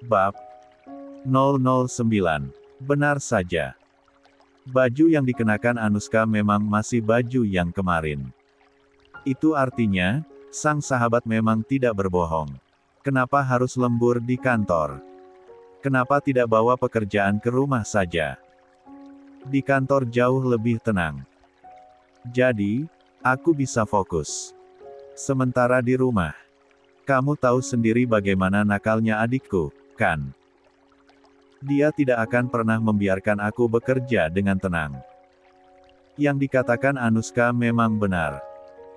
Bab 009. Benar saja. Baju yang dikenakan Anushka memang masih baju yang kemarin. Itu artinya, sang sahabat memang tidak berbohong. Kenapa harus lembur di kantor? Kenapa tidak bawa pekerjaan ke rumah saja? Di kantor jauh lebih tenang. Jadi, aku bisa fokus. Sementara di rumah, kamu tahu sendiri bagaimana nakalnya adikku, kan? Dia tidak akan pernah membiarkan aku bekerja dengan tenang. Yang dikatakan Anushka memang benar.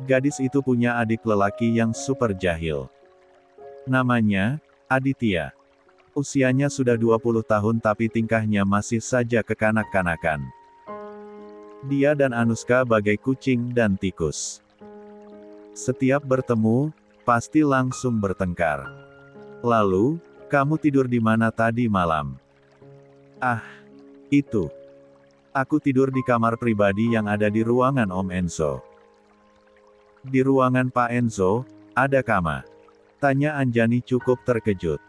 Gadis itu punya adik lelaki yang super jahil. Namanya Aditya. Usianya sudah 20 tahun tapi tingkahnya masih saja kekanak-kanakan. Dia dan Anushka bagai kucing dan tikus. Setiap bertemu, pasti langsung bertengkar. Lalu, kamu tidur di mana tadi malam? Ah, itu. Aku tidur di kamar pribadi yang ada di ruangan Om Enzo. Di ruangan Pak Enzo, ada kamar? Tanya Anjani cukup terkejut.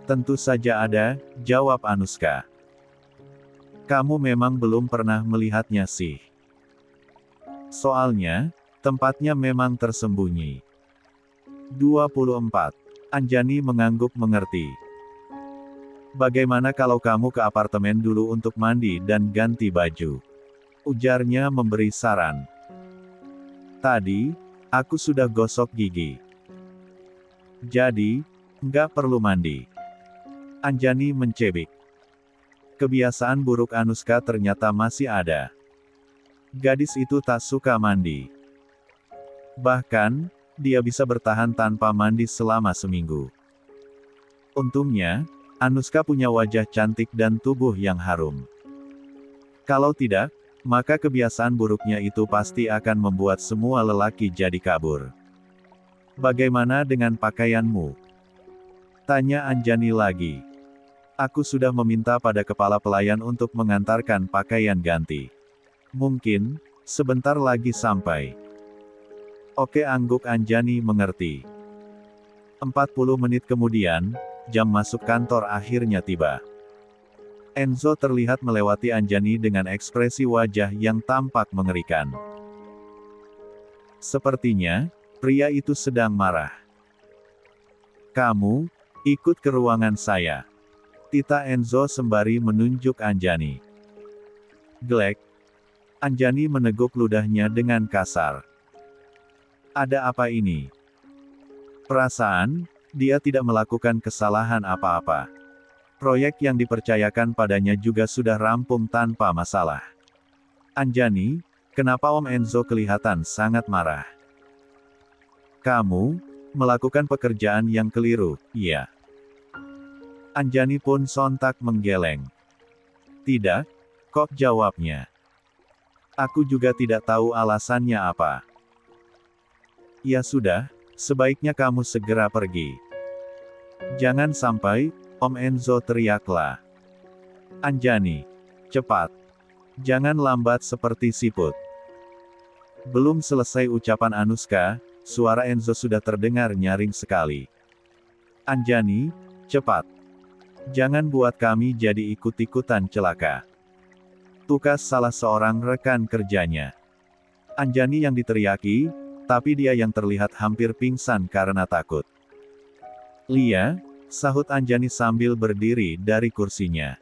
Tentu saja ada, jawab Anushka. Kamu memang belum pernah melihatnya sih. Soalnya, tempatnya memang tersembunyi. 24. Anjani mengangguk mengerti. Bagaimana kalau kamu ke apartemen dulu untuk mandi dan ganti baju? Ujarnya memberi saran. Tadi, aku sudah gosok gigi. Jadi, nggak perlu mandi. Anjani mencebik. Kebiasaan buruk Anushka ternyata masih ada. Gadis itu tak suka mandi. Bahkan, dia bisa bertahan tanpa mandi selama seminggu. Untungnya, Anushka punya wajah cantik dan tubuh yang harum. Kalau tidak, maka kebiasaan buruknya itu pasti akan membuat semua lelaki jadi kabur. Bagaimana dengan pakaianmu? Tanya Anjani lagi. Aku sudah meminta pada kepala pelayan untuk mengantarkan pakaian ganti. Mungkin, sebentar lagi sampai. Oke, angguk Anjani mengerti. 40 menit kemudian, jam masuk kantor akhirnya tiba. Enzo terlihat melewati Anjani dengan ekspresi wajah yang tampak mengerikan. Sepertinya, pria itu sedang marah. Kamu, ikut ke ruangan saya. Tita Enzo sembari menunjuk Anjani. Glek. Anjani meneguk ludahnya dengan kasar. Ada apa ini? Perasaan, dia tidak melakukan kesalahan apa-apa. Proyek yang dipercayakan padanya juga sudah rampung tanpa masalah. Anjani, kenapa Om Enzo kelihatan sangat marah? Kamu melakukan pekerjaan yang keliru, iya. Anjani pun sontak menggeleng. Tidak, kok jawabnya. Aku juga tidak tahu alasannya apa. Ya sudah, sebaiknya kamu segera pergi. Jangan sampai, Om Enzo teriaklah. Anjani, cepat. Jangan lambat seperti siput. Belum selesai ucapan Anushka, suara Enzo sudah terdengar nyaring sekali. Anjani, cepat. Jangan buat kami jadi ikut-ikutan celaka. Tukas salah seorang rekan kerjanya. Anjani yang diteriaki, tapi dia yang terlihat hampir pingsan karena takut. Lia, sahut Anjani sambil berdiri dari kursinya.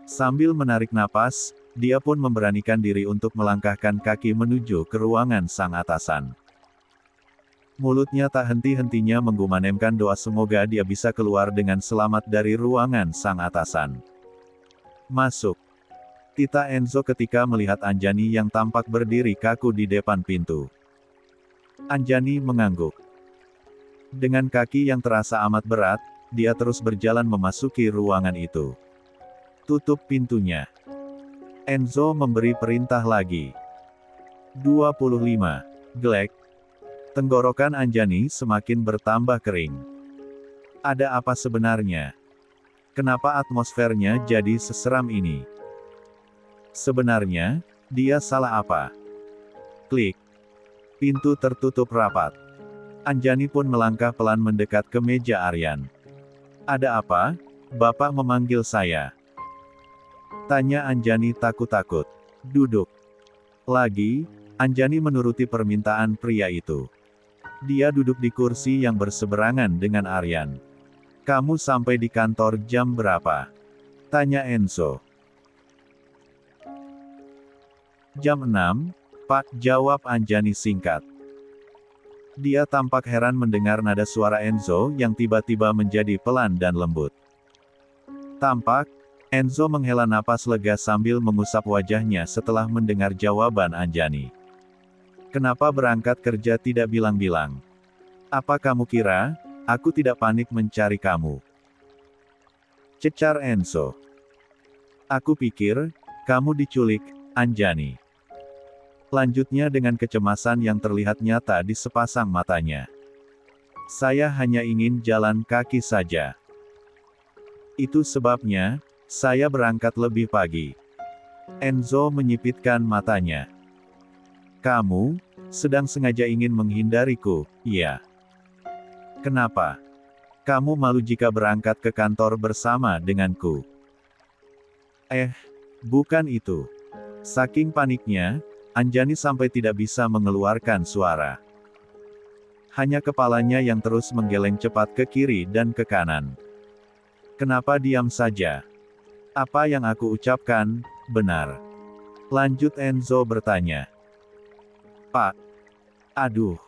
Sambil menarik napas, dia pun memberanikan diri untuk melangkahkan kaki menuju ke ruangan sang atasan. Mulutnya tak henti-hentinya menggumanemkan doa semoga dia bisa keluar dengan selamat dari ruangan sang atasan. Masuk. Tita Enzo ketika melihat Anjani yang tampak berdiri kaku di depan pintu. Anjani mengangguk. Dengan kaki yang terasa amat berat, dia terus berjalan memasuki ruangan itu. Tutup pintunya. Enzo memberi perintah lagi. 25. Glek. Tenggorokan Anjani semakin bertambah kering. Ada apa sebenarnya? Kenapa atmosfernya jadi seseram ini? Sebenarnya, dia salah apa? Klik. Pintu tertutup rapat. Anjani pun melangkah pelan mendekat ke meja Aryan. Ada apa? Bapak memanggil saya. Tanya Anjani takut-takut. Duduk. Lagi, Anjani menuruti permintaan pria itu. Dia duduk di kursi yang berseberangan dengan Aryan. Kamu sampai di kantor jam berapa? Tanya Enzo. Jam 6, Pak, jawab Anjani singkat. Dia tampak heran mendengar nada suara Enzo yang tiba-tiba menjadi pelan dan lembut. Tampak, Enzo menghela napas lega sambil mengusap wajahnya setelah mendengar jawaban Anjani. Kenapa berangkat kerja tidak bilang-bilang? Apa kamu kira, aku tidak panik mencari kamu? Cecar Enzo. Aku pikir, kamu diculik, Anjani. Lanjutnya dengan kecemasan yang terlihat nyata di sepasang matanya. Saya hanya ingin jalan kaki saja. Itu sebabnya, saya berangkat lebih pagi. Enzo menyipitkan matanya. Kamu, sedang sengaja ingin menghindariku, iya. Kenapa? Kamu malu jika berangkat ke kantor bersama denganku? Bukan itu. Saking paniknya, Anjani sampai tidak bisa mengeluarkan suara. Hanya kepalanya yang terus menggeleng cepat ke kiri dan ke kanan. Kenapa diam saja? Apa yang aku ucapkan, benar? Lanjut Enzo bertanya. Pak. Aduh.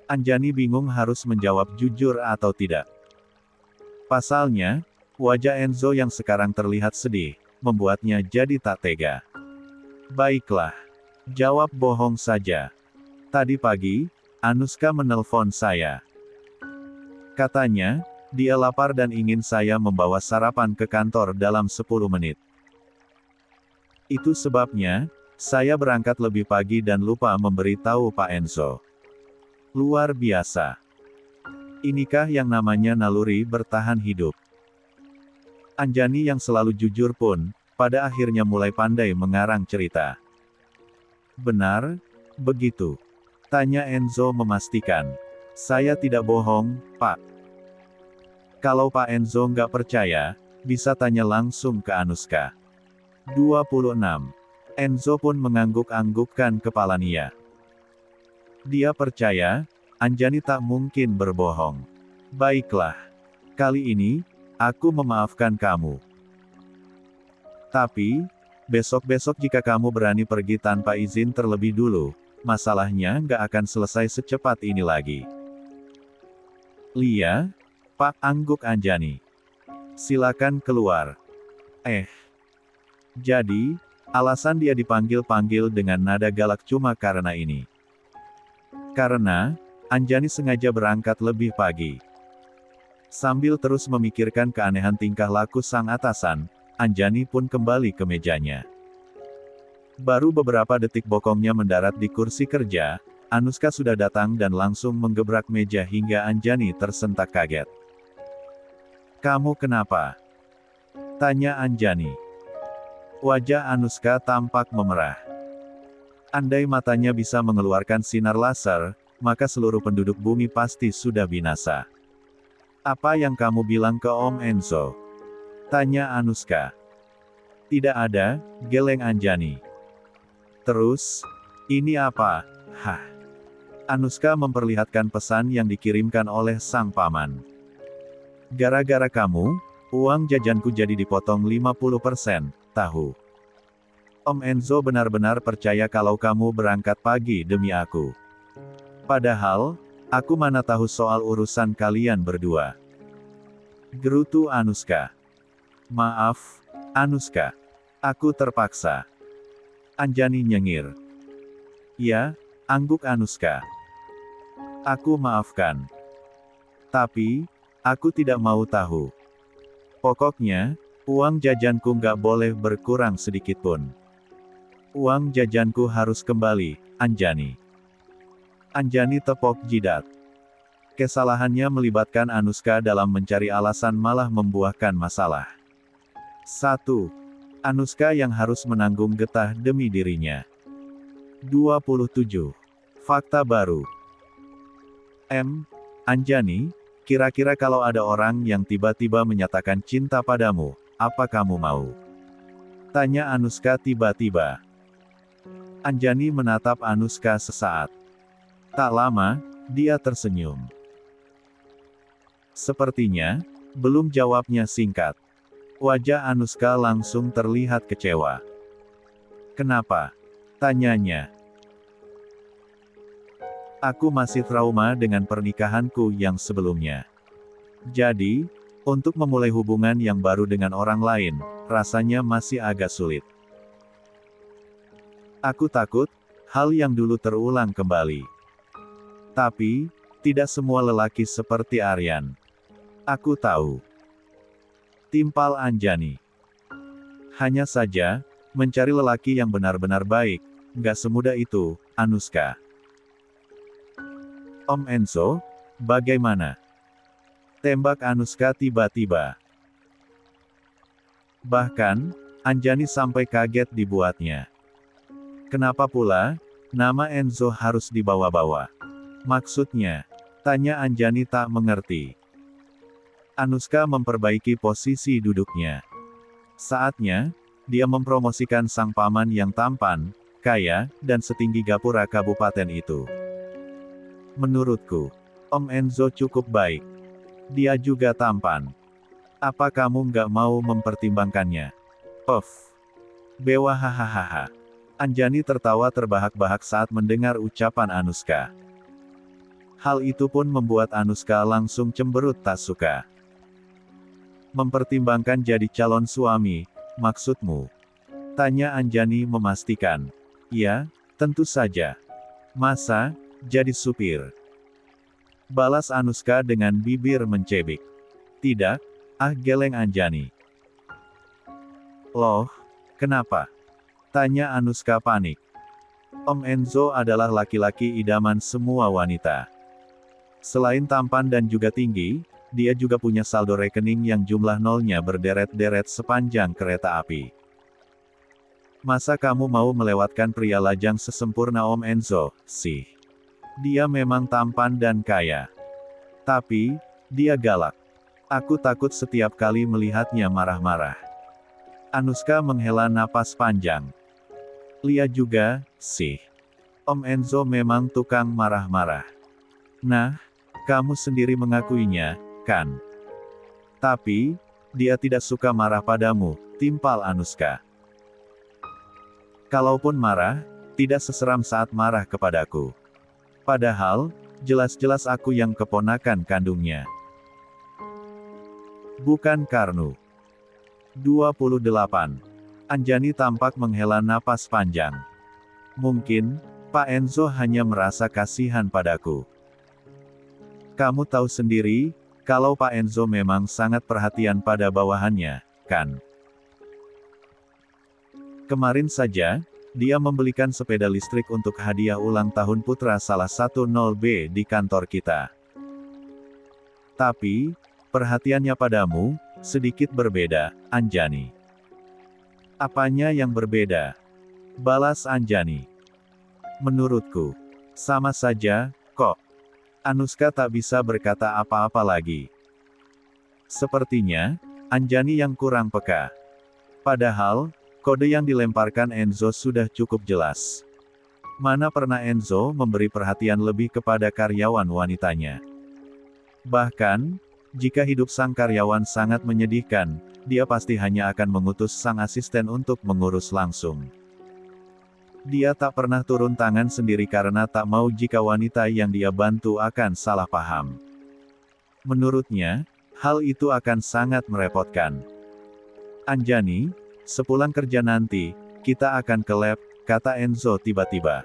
Anjani bingung harus menjawab jujur atau tidak. Pasalnya, wajah Enzo yang sekarang terlihat sedih, membuatnya jadi tak tega. Baiklah. Jawab bohong saja. Tadi pagi, Anuska menelpon saya. Katanya, dia lapar dan ingin saya membawa sarapan ke kantor dalam 10 menit. Itu sebabnya, saya berangkat lebih pagi dan lupa memberitahu Pak Enzo. Luar biasa. Inikah yang namanya naluri bertahan hidup? Anjani yang selalu jujur pun, pada akhirnya mulai pandai mengarang cerita. Benar, begitu? Tanya Enzo memastikan. Saya tidak bohong, Pak. Kalau Pak Enzo nggak percaya, bisa tanya langsung ke Anuska. 26. Enzo pun mengangguk-anggukkan kepala Nia. Dia percaya, Anjani tak mungkin berbohong. Baiklah. Kali ini, aku memaafkan kamu. Tapi, besok-besok jika kamu berani pergi tanpa izin terlebih dulu, masalahnya nggak akan selesai secepat ini lagi. Lia? Pak, angguk Anjani. Silakan keluar. Jadi, alasan dia dipanggil-panggil dengan nada galak cuma karena ini. Karena, Anjani sengaja berangkat lebih pagi. Sambil terus memikirkan keanehan tingkah laku sang atasan, Anjani pun kembali ke mejanya. Baru beberapa detik bokongnya mendarat di kursi kerja, Anuska sudah datang dan langsung menggebrak meja hingga Anjani tersentak kaget. Kamu kenapa? Tanya Anjani. Wajah Anuska tampak memerah. Andai matanya bisa mengeluarkan sinar laser, maka seluruh penduduk bumi pasti sudah binasa. Apa yang kamu bilang ke Om Enzo? Tanya Anuska. Tidak ada, geleng Anjani. Terus, ini apa? Anuska memperlihatkan pesan yang dikirimkan oleh sang paman. Gara-gara kamu, uang jajanku jadi dipotong 50%, tahu. Om Enzo benar-benar percaya kalau kamu berangkat pagi demi aku. Padahal, aku mana tahu soal urusan kalian berdua. Gerutu Anuska. Maaf, Anuska. Aku terpaksa. Anjani nyengir. Ya, angguk Anuska. Aku maafkan. Tapi, aku tidak mau tahu. Pokoknya, uang jajanku nggak boleh berkurang sedikitpun. Uang jajanku harus kembali, Anjani. Anjani tepok jidat. Kesalahannya melibatkan Anuska dalam mencari alasan malah membuahkan masalah. 1. Anuska yang harus menanggung getah demi dirinya. 27. Fakta baru. Anjani, Kira-kira kalau ada orang yang tiba-tiba menyatakan cinta padamu, apa kamu mau? Tanya Anushka tiba-tiba. Anjani menatap Anushka sesaat. Tak lama, dia tersenyum. Sepertinya, belum jawabnya singkat. Wajah Anushka langsung terlihat kecewa. Kenapa? Tanyanya. Aku masih trauma dengan pernikahanku yang sebelumnya. Jadi, untuk memulai hubungan yang baru dengan orang lain, rasanya masih agak sulit. Aku takut, hal yang dulu terulang kembali. Tapi, tidak semua lelaki seperti Aryan. Aku tahu. Timpal Anjani. Hanya saja, mencari lelaki yang benar-benar baik, nggak semudah itu, Anushka. Om Enzo, bagaimana? Tembak Anushka tiba-tiba. Bahkan, Anjani sampai kaget dibuatnya. Kenapa pula, nama Enzo harus dibawa-bawa? Maksudnya? Tanya Anjani tak mengerti. Anushka memperbaiki posisi duduknya. Saatnya, dia mempromosikan sang paman yang tampan, kaya, dan setinggi gapura kabupaten itu. Menurutku, Om Enzo cukup baik. Dia juga tampan. Apa kamu nggak mau mempertimbangkannya? Puff. Bewa hahaha. Anjani tertawa terbahak-bahak saat mendengar ucapan Anushka. Hal itu pun membuat Anushka langsung cemberut tak suka. Mempertimbangkan jadi calon suami, maksudmu? Tanya Anjani memastikan. Ya, tentu saja. Masa, jadi supir? Balas Anushka dengan bibir mencebik. Tidak, geleng Anjani. Loh, kenapa? Tanya Anushka panik. Om Enzo adalah laki-laki idaman semua wanita. Selain tampan dan juga tinggi, dia juga punya saldo rekening yang jumlah nolnya berderet-deret sepanjang kereta api. Masa kamu mau melewatkan pria lajang sesempurna Om Enzo, sih? Dia memang tampan dan kaya. Tapi, dia galak. Aku takut setiap kali melihatnya marah-marah. Anushka menghela napas panjang. Lihat juga, sih. Om Enzo memang tukang marah-marah. Nah, kamu sendiri mengakuinya, kan? Tapi, dia tidak suka marah padamu, timpal Anushka. Kalaupun marah, tidak seseram saat marah kepadaku. Padahal, jelas-jelas aku yang keponakan kandungnya. Bukan Karnu. 28. Anjani tampak menghela napas panjang. Mungkin, Pak Enzo hanya merasa kasihan padaku. Kamu tahu sendiri, kalau Pak Enzo memang sangat perhatian pada bawahannya, kan? Kemarin saja, dia membelikan sepeda listrik untuk hadiah ulang tahun putra salah satu 0B di kantor kita. Tapi, perhatiannya padamu, sedikit berbeda, Anjani. Apanya yang berbeda? Balas Anjani. Menurutku, sama saja, kok. Anushka tak bisa berkata apa-apa lagi. Sepertinya, Anjani yang kurang peka. Padahal, kode yang dilemparkan Enzo sudah cukup jelas. Mana pernah Enzo memberi perhatian lebih kepada karyawan wanitanya? Bahkan, jika hidup sang karyawan sangat menyedihkan, dia pasti hanya akan mengutus sang asisten untuk mengurus langsung. Dia tak pernah turun tangan sendiri karena tak mau jika wanita yang dia bantu akan salah paham. Menurutnya, hal itu akan sangat merepotkan. Anjani, sepulang kerja nanti, kita akan ke lab, kata Enzo tiba-tiba.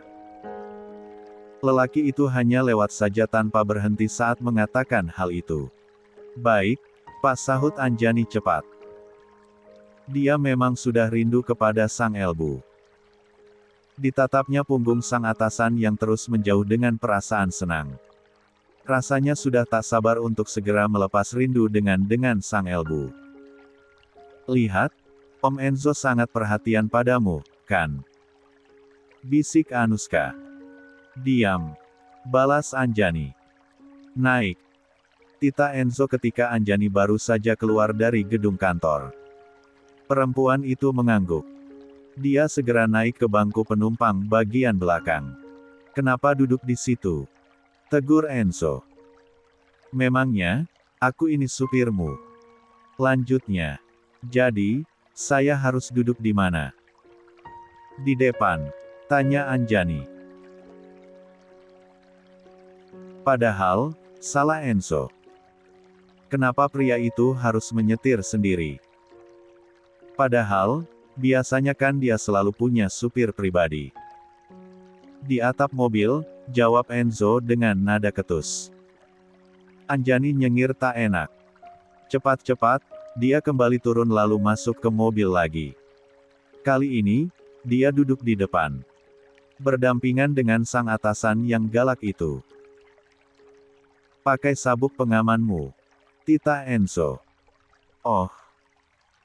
Lelaki itu hanya lewat saja tanpa berhenti saat mengatakan hal itu. Baik, Pak, sahut Anjani cepat. Dia memang sudah rindu kepada sang Elbu. Ditatapnya punggung sang atasan yang terus menjauh dengan perasaan senang. Rasanya sudah tak sabar untuk segera melepas rindu dengan sang Elbu. Lihat, Om Enzo sangat perhatian padamu, kan? Bisik Anushka. Diam. Balas Anjani. Naik. Tita Enzo ketika Anjani baru saja keluar dari gedung kantor. Perempuan itu mengangguk. Dia segera naik ke bangku penumpang bagian belakang. Kenapa duduk di situ? Tegur Enzo. Memangnya, aku ini supirmu. Lanjutnya. Jadi, saya harus duduk di mana? Di depan. Tanya Anjani. Padahal, salah Enzo. Kenapa pria itu harus menyetir sendiri? Padahal, biasanya kan dia selalu punya supir pribadi. Di atap mobil, jawab Enzo dengan nada ketus. Anjani nyengir tak enak. Cepat-cepat, dia kembali turun lalu masuk ke mobil lagi. Kali ini, dia duduk di depan. Berdampingan dengan sang atasan yang galak itu. Pakai sabuk pengamanmu. Tita Enzo. Oh.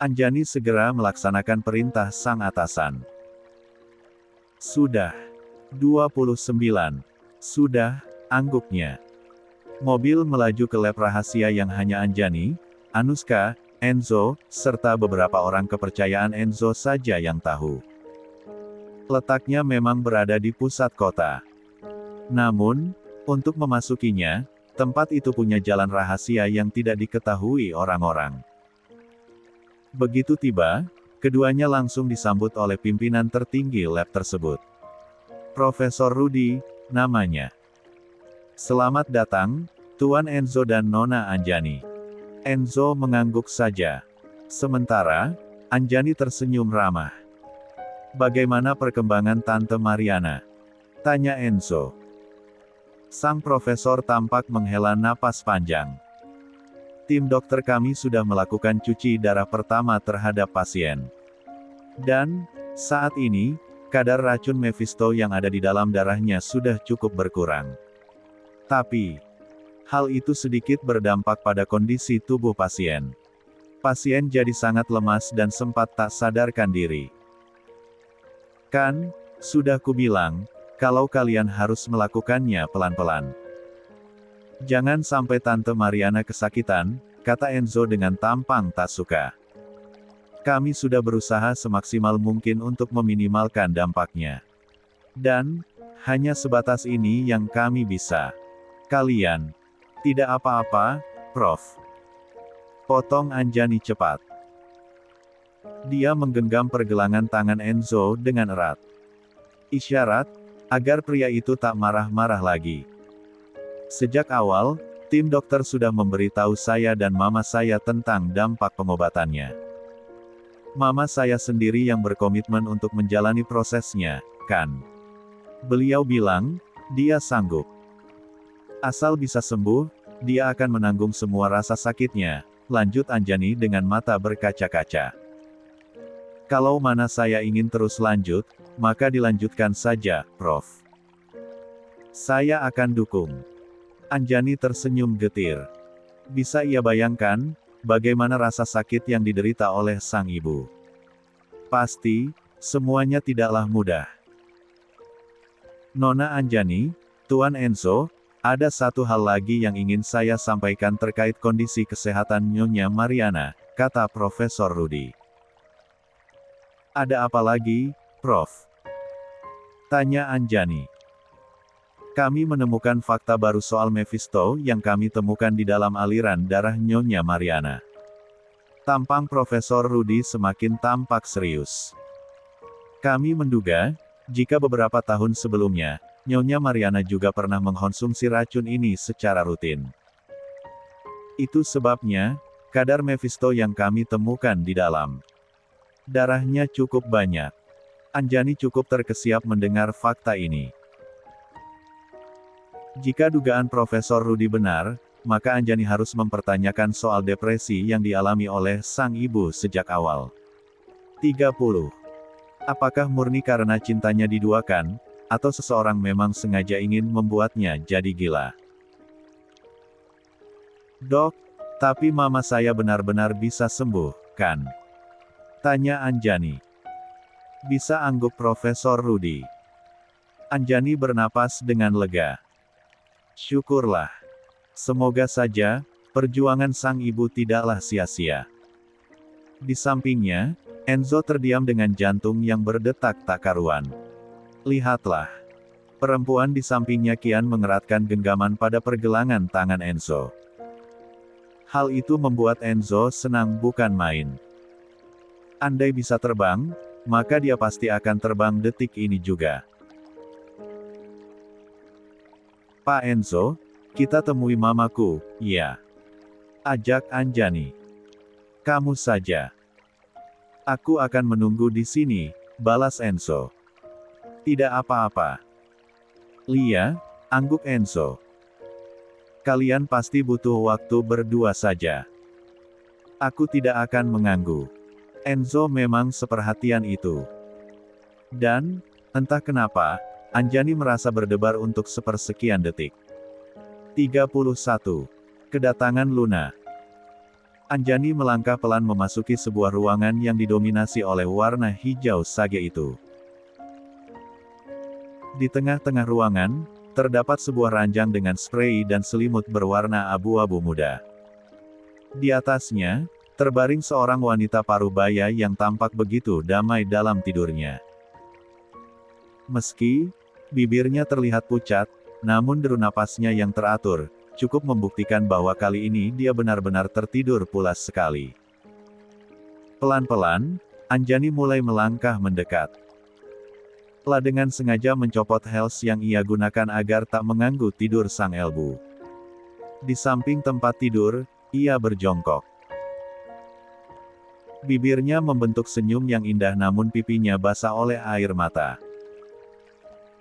Anjani segera melaksanakan perintah sang atasan. Sudah. 29. Sudah, angguknya. Mobil melaju ke lab rahasia yang hanya Anjani, Anuska, Enzo, serta beberapa orang kepercayaan Enzo saja yang tahu. Letaknya memang berada di pusat kota. Namun, untuk memasukinya, tempat itu punya jalan rahasia yang tidak diketahui orang-orang. Begitu tiba, keduanya langsung disambut oleh pimpinan tertinggi lab tersebut. Profesor Rudy, namanya. Selamat datang, Tuan Enzo dan Nona Anjani. Enzo mengangguk saja. Sementara, Anjani tersenyum ramah. Bagaimana perkembangan Tante Mariana? Tanya Enzo. Sang profesor tampak menghela napas panjang. Tim dokter kami sudah melakukan cuci darah pertama terhadap pasien. Dan, saat ini, kadar racun Mephisto yang ada di dalam darahnya sudah cukup berkurang. Tapi, hal itu sedikit berdampak pada kondisi tubuh pasien. Pasien jadi sangat lemas dan sempat tak sadarkan diri. Kan, sudah kubilang, kalau kalian harus melakukannya pelan-pelan. Jangan sampai Tante Mariana kesakitan, kata Enzo dengan tampang tak suka. Kami sudah berusaha semaksimal mungkin untuk meminimalkan dampaknya. Dan, hanya sebatas ini yang kami bisa. Kalian, tidak apa-apa, Prof. Potong Anjani cepat. Dia menggenggam pergelangan tangan Enzo dengan erat. Isyarat, agar pria itu tak marah-marah lagi. Sejak awal, tim dokter sudah memberitahu saya dan mama saya tentang dampak pengobatannya. Mama saya sendiri yang berkomitmen untuk menjalani prosesnya, kan? Beliau bilang, dia sanggup. Asal bisa sembuh, dia akan menanggung semua rasa sakitnya, lanjut Anjani dengan mata berkaca-kaca. Kalau mana saya ingin terus lanjut, maka dilanjutkan saja, Prof. Saya akan dukung. Anjani tersenyum getir. Bisa ia bayangkan, bagaimana rasa sakit yang diderita oleh sang ibu. Pasti, semuanya tidaklah mudah. Nona Anjani, Tuan Enzo, ada satu hal lagi yang ingin saya sampaikan terkait kondisi kesehatan Nyonya Mariana, kata Profesor Rudy. Ada apa lagi, Prof? Tanya Anjani. Kami menemukan fakta baru soal Mephisto yang kami temukan di dalam aliran darah Nyonya Mariana. Tampang Profesor Rudy semakin tampak serius. Kami menduga, jika beberapa tahun sebelumnya, Nyonya Mariana juga pernah mengkonsumsi racun ini secara rutin. Itu sebabnya, kadar Mephisto yang kami temukan di dalam darahnya cukup banyak. Anjani cukup terkesiap mendengar fakta ini. Jika dugaan Profesor Rudy benar, maka Anjani harus mempertanyakan soal depresi yang dialami oleh sang ibu sejak awal. 30. Apakah murni karena cintanya diduakan, atau seseorang memang sengaja ingin membuatnya jadi gila? Dok, tapi mama saya benar-benar bisa sembuh, kan? Tanya Anjani. Bisa, angguk Profesor Rudy. Anjani bernapas dengan lega. Syukurlah. Semoga saja, Perjuangan sang ibu tidaklah sia-sia. Di sampingnya, Enzo terdiam dengan jantung yang berdetak tak karuan. Lihatlah. Perempuan di sampingnya kian mengeratkan genggaman pada pergelangan tangan Enzo. Hal itu membuat Enzo senang bukan main. Andai bisa terbang, maka dia pasti akan terbang detik ini juga. Pak Enzo, kita temui mamaku, ya. Ajak Anjani. Kamu saja. Aku akan menunggu di sini, balas Enzo. Tidak apa-apa. Lia, angguk Enzo. Kalian pasti butuh waktu berdua saja. Aku tidak akan mengganggu. Enzo memang seperhatian itu. Dan, entah kenapa, Anjani merasa berdebar untuk sepersekian detik. 31. Kedatangan Luna. Anjani melangkah pelan memasuki sebuah ruangan yang didominasi oleh warna hijau sage itu. Di tengah-tengah ruangan, terdapat sebuah ranjang dengan spray dan selimut berwarna abu-abu muda. Di atasnya, terbaring seorang wanita parubaya yang tampak begitu damai dalam tidurnya. Meski bibirnya terlihat pucat, namun deru napasnya yang teratur, cukup membuktikan bahwa kali ini dia benar-benar tertidur pulas sekali. Pelan-pelan, Anjani mulai melangkah mendekat. La dengan sengaja mencopot heels yang ia gunakan agar tak mengganggu tidur sang elbu. Di samping tempat tidur, ia berjongkok. Bibirnya membentuk senyum yang indah namun pipinya basah oleh air mata.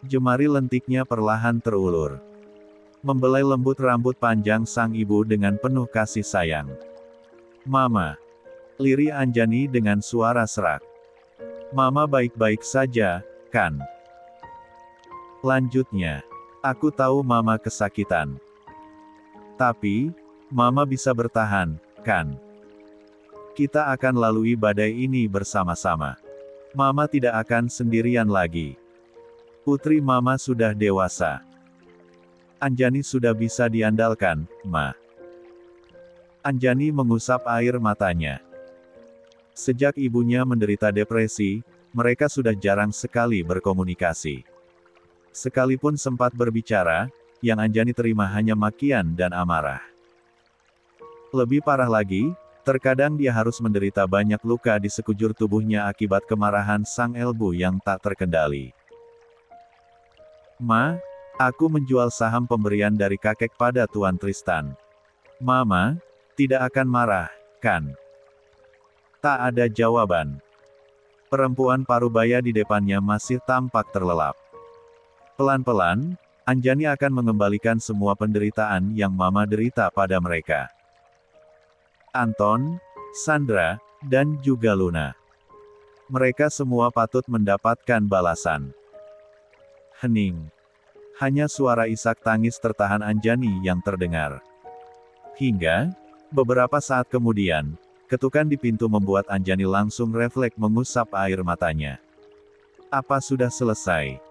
Jemari lentiknya perlahan terulur. Membelai lembut rambut panjang sang ibu dengan penuh kasih sayang. Mama. Lirih Anjani dengan suara serak. Mama baik-baik saja, kan? Lanjutnya. Aku tahu Mama kesakitan. Tapi, Mama bisa bertahan, kan? Kita akan lalui badai ini bersama-sama. Mama tidak akan sendirian lagi. Putri Mama sudah dewasa. Anjani sudah bisa diandalkan, Ma. Anjani mengusap air matanya. Sejak ibunya menderita depresi, mereka sudah jarang sekali berkomunikasi. Sekalipun sempat berbicara, yang Anjani terima hanya makian dan amarah. Lebih parah lagi, terkadang dia harus menderita banyak luka di sekujur tubuhnya akibat kemarahan sang elbu yang tak terkendali. Ma, aku menjual saham pemberian dari kakek pada Tuan Tristan. Mama, tidak akan marah, kan? Tak ada jawaban. Perempuan parubaya di depannya masih tampak terlelap. Pelan-pelan, Anjani akan mengembalikan semua penderitaan yang Mama derita pada mereka. Anton, Sandra, dan juga Luna. Mereka semua patut mendapatkan balasan. Hening. Hanya suara isak tangis tertahan Anjani yang terdengar. Hingga, beberapa saat kemudian, ketukan di pintu membuat Anjani langsung refleks mengusap air matanya. Apa sudah selesai?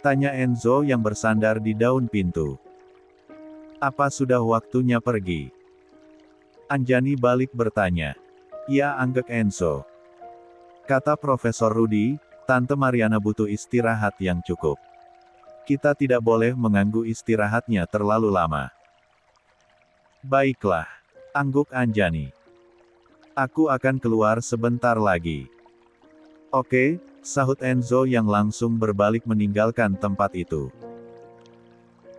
Tanya Enzo yang bersandar di daun pintu. Apa sudah waktunya pergi? Anjani balik bertanya. Ya, anggek Enzo. Kata Profesor Rudy, Tante Mariana butuh istirahat yang cukup. Kita tidak boleh mengganggu istirahatnya terlalu lama. Baiklah. Angguk Anjani. Aku akan keluar sebentar lagi. Oke, sahut Enzo yang langsung berbalik meninggalkan tempat itu.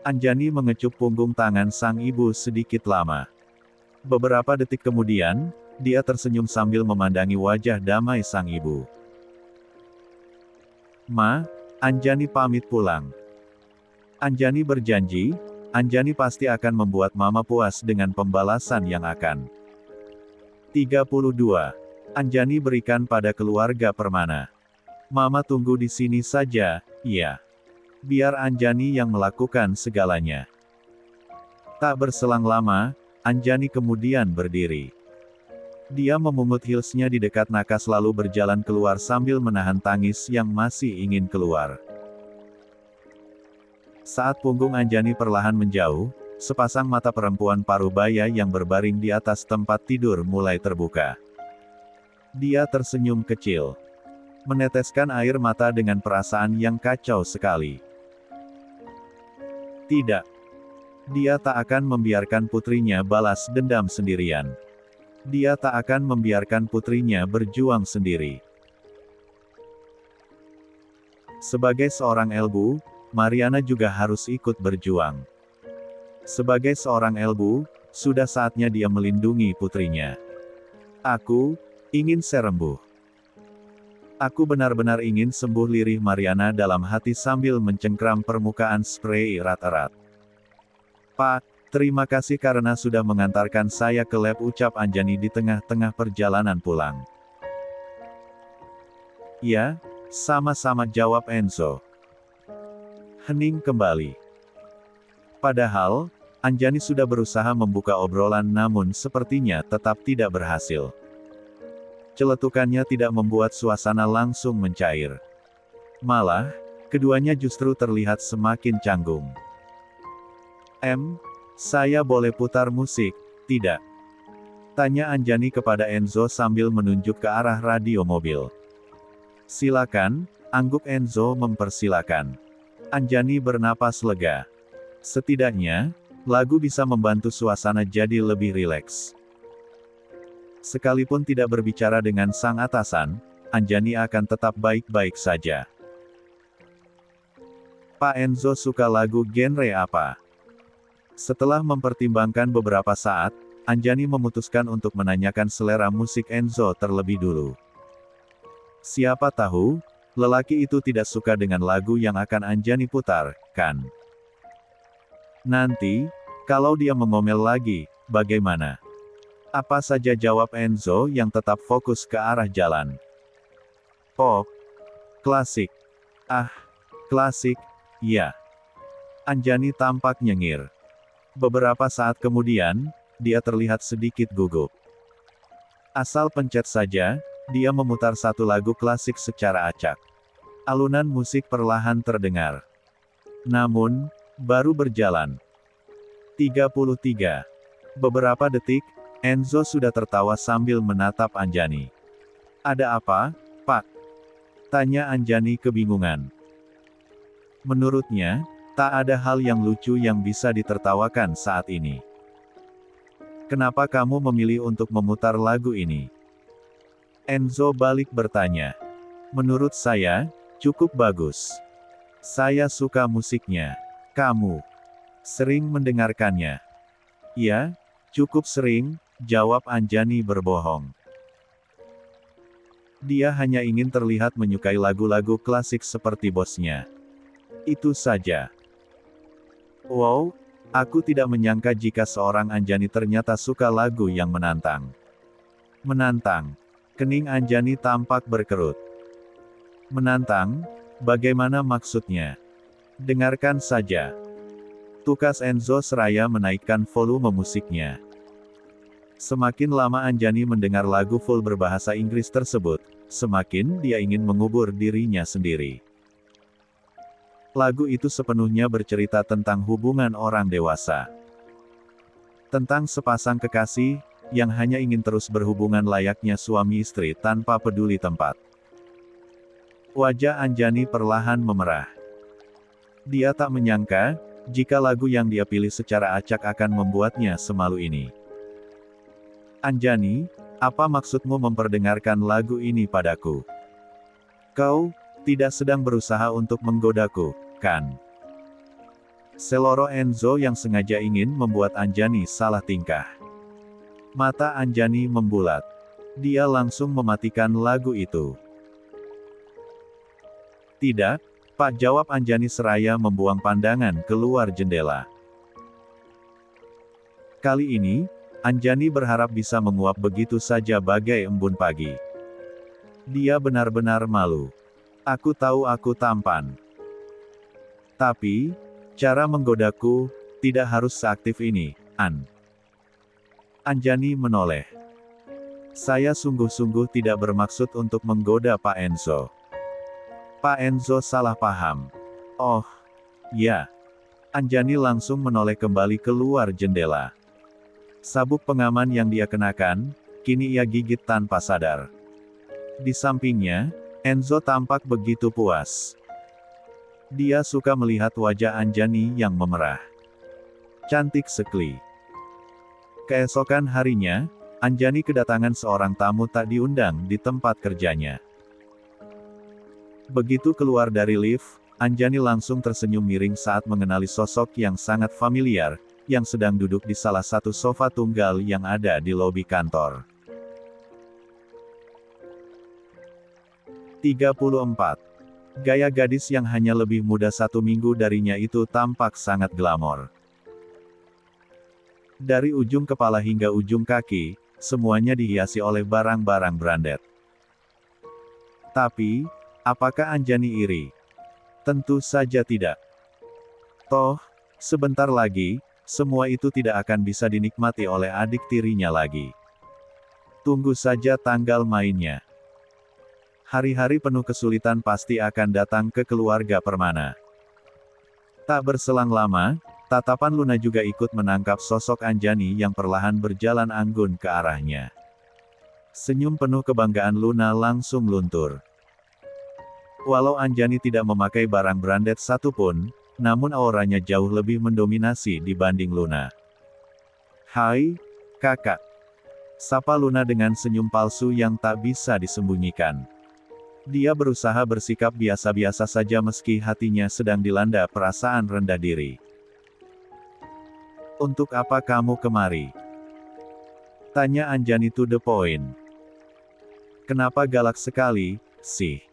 Anjani mengecup punggung tangan sang ibu sedikit lama. Beberapa detik kemudian, dia tersenyum sambil memandangi wajah damai sang ibu. Ma, Anjani pamit pulang. Anjani berjanji, Anjani pasti akan membuat Mama puas dengan pembalasan yang akan. 32. Anjani berikan pada keluarga Permana. Mama tunggu di sini saja, ya. Biar Anjani yang melakukan segalanya. Tak berselang lama, Anjani kemudian berdiri. Dia memungut heelsnya di dekat nakas lalu berjalan keluar sambil menahan tangis yang masih ingin keluar. Saat punggung Anjani perlahan menjauh, sepasang mata perempuan parubaya yang berbaring di atas tempat tidur mulai terbuka. Dia tersenyum kecil, meneteskan air mata dengan perasaan yang kacau sekali. Tidak. Dia tak akan membiarkan putrinya balas dendam sendirian. Dia tak akan membiarkan putrinya berjuang sendiri. Sebagai seorang Elbu, Mariana juga harus ikut berjuang. Sebagai seorang Elbu, sudah saatnya dia melindungi putrinya. Aku ingin sembuh. Aku benar-benar ingin sembuh, lirih Mariana dalam hati sambil mencengkram permukaan spray erat-erat. Pak, terima kasih karena sudah mengantarkan saya ke lab, ucap Anjani di tengah-tengah perjalanan pulang. Ya, sama-sama, jawab Enzo. Hening kembali. Padahal, Anjani sudah berusaha membuka obrolan namun sepertinya tetap tidak berhasil. Celetukannya tidak membuat suasana langsung mencair. Malah, keduanya justru terlihat semakin canggung. Saya boleh putar musik, tidak? Tanya Anjani kepada Enzo sambil menunjuk ke arah radio mobil. Silakan, angguk Enzo mempersilakan. Anjani bernapas lega. Setidaknya, lagu bisa membantu suasana jadi lebih rileks. Sekalipun tidak berbicara dengan sang atasan, Anjani akan tetap baik-baik saja. Pak Enzo suka lagu genre apa? Setelah mempertimbangkan beberapa saat, Anjani memutuskan untuk menanyakan selera musik Enzo terlebih dulu. Siapa tahu, lelaki itu tidak suka dengan lagu yang akan Anjani putar, kan? Nanti, kalau dia mengomel lagi, bagaimana? Apa saja, jawab Enzo yang tetap fokus ke arah jalan. Pop. Klasik. Ah, klasik, ya. Anjani tampak nyengir. Beberapa saat kemudian, dia terlihat sedikit gugup. Asal pencet saja, dia memutar satu lagu klasik secara acak. Alunan musik perlahan terdengar. Namun, baru berjalan 33. Beberapa detik, Enzo sudah tertawa sambil menatap Anjani. Ada apa, Pak? Tanya Anjani kebingungan. Menurutnya, tak ada hal yang lucu yang bisa ditertawakan saat ini. Kenapa kamu memilih untuk memutar lagu ini? Enzo balik bertanya. Menurut saya, cukup bagus. Saya suka musiknya. Kamu sering mendengarkannya? Ya, cukup sering, jawab Anjani berbohong. Dia hanya ingin terlihat menyukai lagu-lagu klasik seperti bosnya. Itu saja. Wow, aku tidak menyangka jika seorang Anjani ternyata suka lagu yang menantang. Menantang. Kening Anjani tampak berkerut. Menantang? Bagaimana maksudnya? Dengarkan saja. Tukas Enzo seraya menaikkan volume musiknya. Semakin lama Anjani mendengar lagu full berbahasa Inggris tersebut, semakin dia ingin mengubur dirinya sendiri. Lagu itu sepenuhnya bercerita tentang hubungan orang dewasa. Tentang sepasang kekasih, yang hanya ingin terus berhubungan layaknya suami istri tanpa peduli tempat. Wajah Anjani perlahan memerah. Dia tak menyangka, jika lagu yang dia pilih secara acak akan membuatnya semalu ini. Anjani, apa maksudmu memperdengarkan lagu ini padaku? Kau tidak sedang berusaha untuk menggodaku, kan? Seloro Enzo yang sengaja ingin membuat Anjani salah tingkah. Mata Anjani membulat. Dia langsung mematikan lagu itu. Tidak, Pak, jawab Anjani seraya membuang pandangan keluar jendela. Kali ini, Anjani berharap bisa menguap begitu saja bagai embun pagi. Dia benar-benar malu. Aku tahu aku tampan. Tapi, cara menggodaku, tidak harus seaktif ini, Anjani menoleh. Saya sungguh-sungguh tidak bermaksud untuk menggoda Pak Enzo. Pak Enzo salah paham. Oh, ya. Anjani langsung menoleh kembali keluar jendela. Sabuk pengaman yang dia kenakan, kini ia gigit tanpa sadar. Di sampingnya, Enzo tampak begitu puas. Dia suka melihat wajah Anjani yang memerah. Cantik sekali. Keesokan harinya, Anjani kedatangan seorang tamu tak diundang di tempat kerjanya. Begitu keluar dari lift, Anjani langsung tersenyum miring saat mengenali sosok yang sangat familiar, yang sedang duduk di salah satu sofa tunggal yang ada di lobi kantor. 34. Gaya gadis yang hanya lebih muda 1 minggu darinya itu tampak sangat glamor. Dari ujung kepala hingga ujung kaki, semuanya dihiasi oleh barang-barang branded. Tapi, apakah Anjani iri? Tentu saja tidak. Toh, sebentar lagi, semua itu tidak akan bisa dinikmati oleh adik tirinya lagi. Tunggu saja tanggal mainnya. Hari-hari penuh kesulitan pasti akan datang ke keluarga Permana. Tak berselang lama, tatapan Luna juga ikut menangkap sosok Anjani yang perlahan berjalan anggun ke arahnya. Senyum penuh kebanggaan Luna langsung luntur. Walau Anjani tidak memakai barang branded satupun, namun auranya jauh lebih mendominasi dibanding Luna. "Hai, kakak." Sapa Luna dengan senyum palsu yang tak bisa disembunyikan. Dia berusaha bersikap biasa-biasa saja meski hatinya sedang dilanda perasaan rendah diri. "Untuk apa kamu kemari?" tanya Anjani to the point. "Kenapa galak sekali, sih?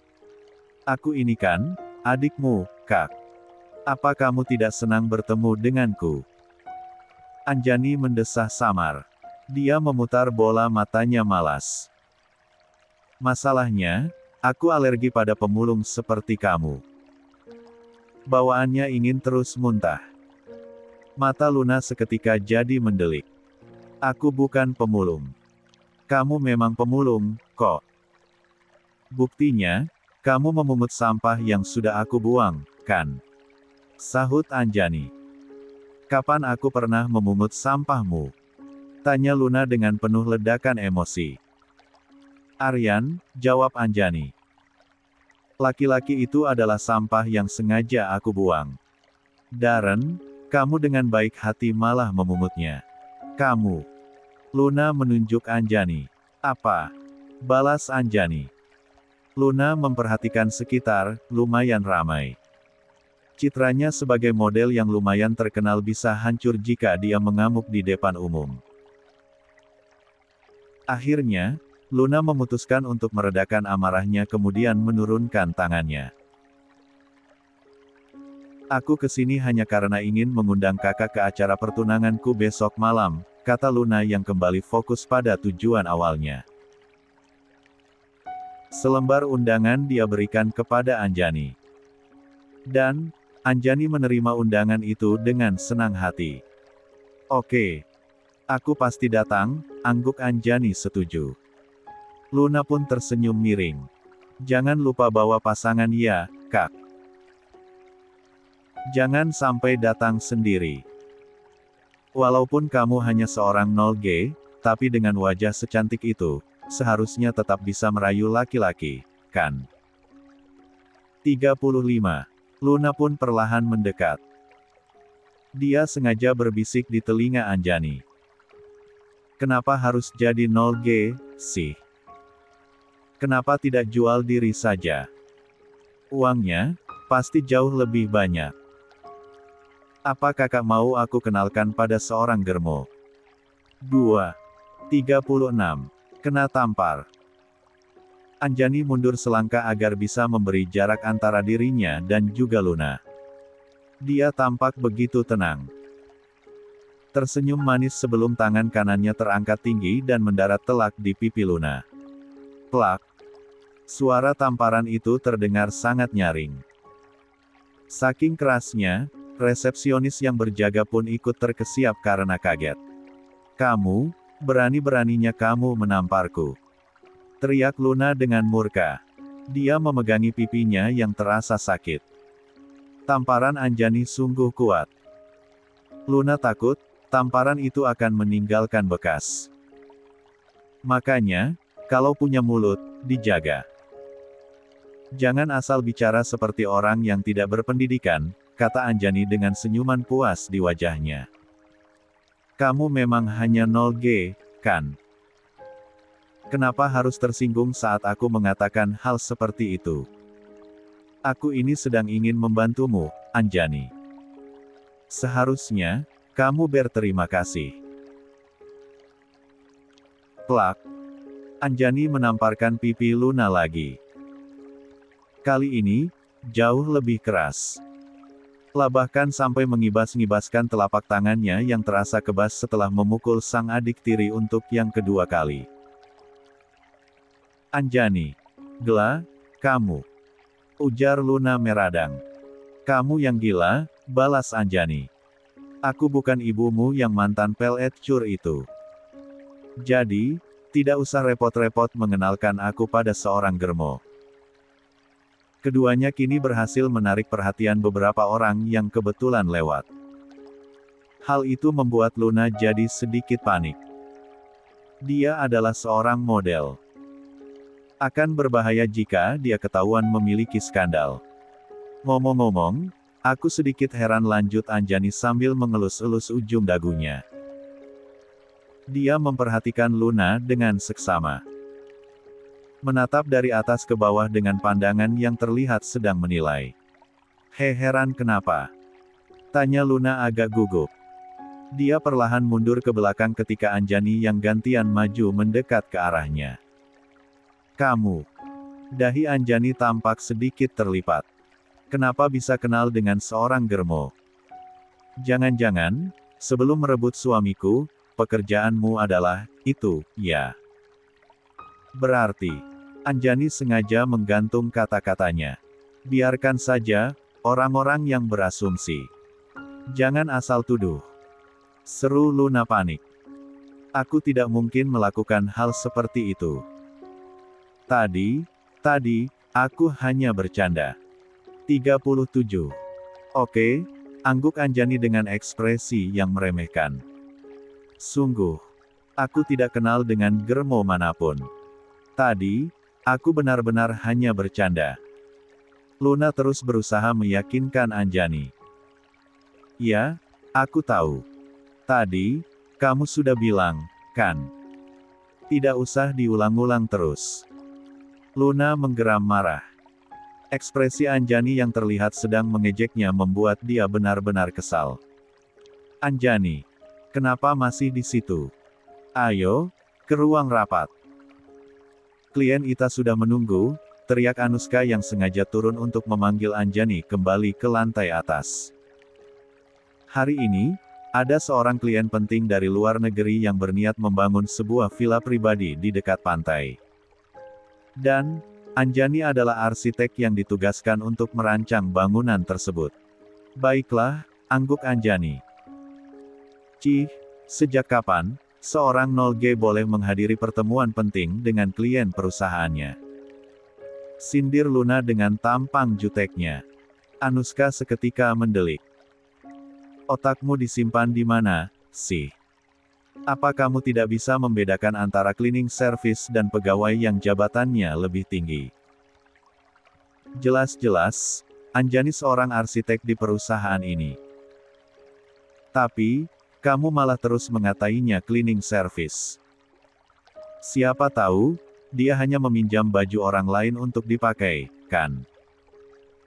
Aku ini kan, adikmu, Kak. Apa kamu tidak senang bertemu denganku?" Anjani mendesah samar. Dia memutar bola matanya malas. "Masalahnya, aku alergi pada pemulung seperti kamu." Bawaannya ingin terus muntah. Mata Luna seketika jadi mendelik. "Aku bukan pemulung. Kamu memang pemulung, kok. Buktinya, kamu memungut sampah yang sudah aku buang, kan?" sahut Anjani. "Kapan aku pernah memungut sampahmu?" tanya Luna dengan penuh ledakan emosi. "Aryan," jawab Anjani. "Laki-laki itu adalah sampah yang sengaja aku buang. Darren, kamu dengan baik hati malah memungutnya." "Kamu." Luna menunjuk Anjani. "Apa?" balas Anjani. Luna memperhatikan sekitar, lumayan ramai. Citranya sebagai model yang lumayan terkenal bisa hancur jika dia mengamuk di depan umum. Akhirnya, Luna memutuskan untuk meredakan amarahnya kemudian menurunkan tangannya. "Aku kesini hanya karena ingin mengundang kakak ke acara pertunanganku besok malam," kata Luna yang kembali fokus pada tujuan awalnya. Selembar undangan dia berikan kepada Anjani. Dan, Anjani menerima undangan itu dengan senang hati. "Oke. Aku pasti datang," angguk Anjani setuju. Luna pun tersenyum miring. "Jangan lupa bawa pasangan ya, Kak. Jangan sampai datang sendiri. Walaupun kamu hanya seorang 0G, tapi dengan wajah secantik itu, seharusnya tetap bisa merayu laki-laki, kan?" 35. Luna pun perlahan mendekat. Dia sengaja berbisik di telinga Anjani. "Kenapa harus jadi 0G, sih? Kenapa tidak jual diri saja? Uangnya, pasti jauh lebih banyak. Apa kakak mau aku kenalkan pada seorang germo?" 36. Kena tampar. Anjani mundur selangkah agar bisa memberi jarak antara dirinya dan juga Luna. Dia tampak begitu tenang. Tersenyum manis sebelum tangan kanannya terangkat tinggi dan mendarat telak di pipi Luna. Plak. Suara tamparan itu terdengar sangat nyaring. Saking kerasnya, resepsionis yang berjaga pun ikut terkesiap karena kaget. "Kamu, berani-beraninya kamu menamparku!" teriak Luna dengan murka. Dia memegangi pipinya yang terasa sakit. Tamparan Anjani sungguh kuat. Luna takut, tamparan itu akan meninggalkan bekas. Makanya, kalau punya mulut, dijaga. Jangan asal bicara seperti orang yang tidak berpendidikan, kata Anjani dengan senyuman puas di wajahnya. Kamu memang hanya 0G, kan? Kenapa harus tersinggung saat aku mengatakan hal seperti itu? Aku ini sedang ingin membantumu, Anjani. Seharusnya, kamu berterima kasih. Plak. Anjani menamparkan pipi Luna lagi. Kali ini, jauh lebih keras. Bahkan sampai ngibas-ngibaskan telapak tangannya yang terasa kebas setelah memukul sang adik tiri untuk yang kedua kali. Anjani. Gila, kamu. Ujar Luna meradang. Kamu yang gila, balas Anjani. Aku bukan ibumu yang mantan pelet cur itu. Jadi, tidak usah repot-repot mengenalkan aku pada seorang germo. Keduanya kini berhasil menarik perhatian beberapa orang yang kebetulan lewat. Hal itu membuat Luna jadi sedikit panik. Dia adalah seorang model. Akan berbahaya jika dia ketahuan memiliki skandal. Ngomong-ngomong, aku sedikit heran, lanjut Anjani sambil mengelus-elus ujung dagunya. Dia memperhatikan Luna dengan seksama. Menatap dari atas ke bawah dengan pandangan yang terlihat sedang menilai. Heran kenapa? Tanya Luna agak gugup. Dia perlahan mundur ke belakang ketika Anjani yang gantian maju mendekat ke arahnya. Kamu. Dahi Anjani tampak sedikit terlipat. Kenapa bisa kenal dengan seorang germo? Jangan-jangan, sebelum merebut suamiku, pekerjaanmu adalah itu, ya? Berarti, Anjani sengaja menggantung kata-katanya. Biarkan saja, orang-orang yang berasumsi. Jangan asal tuduh. Seru Luna panik. Aku tidak mungkin melakukan hal seperti itu. Tadi, aku hanya bercanda. 37. Oke, angguk Anjani dengan ekspresi yang meremehkan. Sungguh, aku tidak kenal dengan germo manapun. Tadi, aku benar-benar hanya bercanda. Luna terus berusaha meyakinkan Anjani. Ya, aku tahu. Tadi, kamu sudah bilang, kan? Tidak usah diulang-ulang terus. Luna menggeram marah. Ekspresi Anjani yang terlihat sedang mengejeknya membuat dia benar-benar kesal. Anjani, kenapa masih di situ? Ayo, ke ruang rapat. Klien kita sudah menunggu, teriak Anuska yang sengaja turun untuk memanggil Anjani kembali ke lantai atas. Hari ini, ada seorang klien penting dari luar negeri yang berniat membangun sebuah villa pribadi di dekat pantai. Dan, Anjani adalah arsitek yang ditugaskan untuk merancang bangunan tersebut. Baiklah, angguk Anjani. Cih, sejak kapan, seorang 0G boleh menghadiri pertemuan penting dengan klien perusahaannya? Sindir Luna dengan tampang juteknya. Anuska seketika mendelik. Otakmu disimpan di mana, sih? Apa kamu tidak bisa membedakan antara cleaning service dan pegawai yang jabatannya lebih tinggi? Jelas-jelas, Anjani seorang arsitek di perusahaan ini. Tapi, kamu malah terus mengatainya cleaning service. Siapa tahu, dia hanya meminjam baju orang lain untuk dipakai, kan?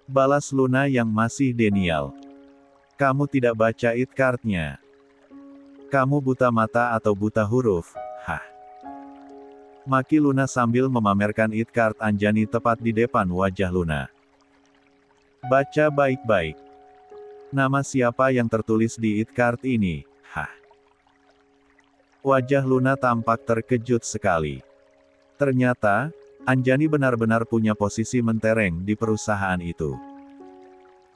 Balas Luna yang masih denial. Kamu tidak baca it card-nya. Kamu buta mata atau buta huruf, hah? Maki Luna sambil memamerkan it card Anjani tepat di depan wajah Luna. Baca baik-baik. Nama siapa yang tertulis di it card ini, hah? Wajah Luna tampak terkejut sekali. Ternyata, Anjani benar-benar punya posisi mentereng di perusahaan itu.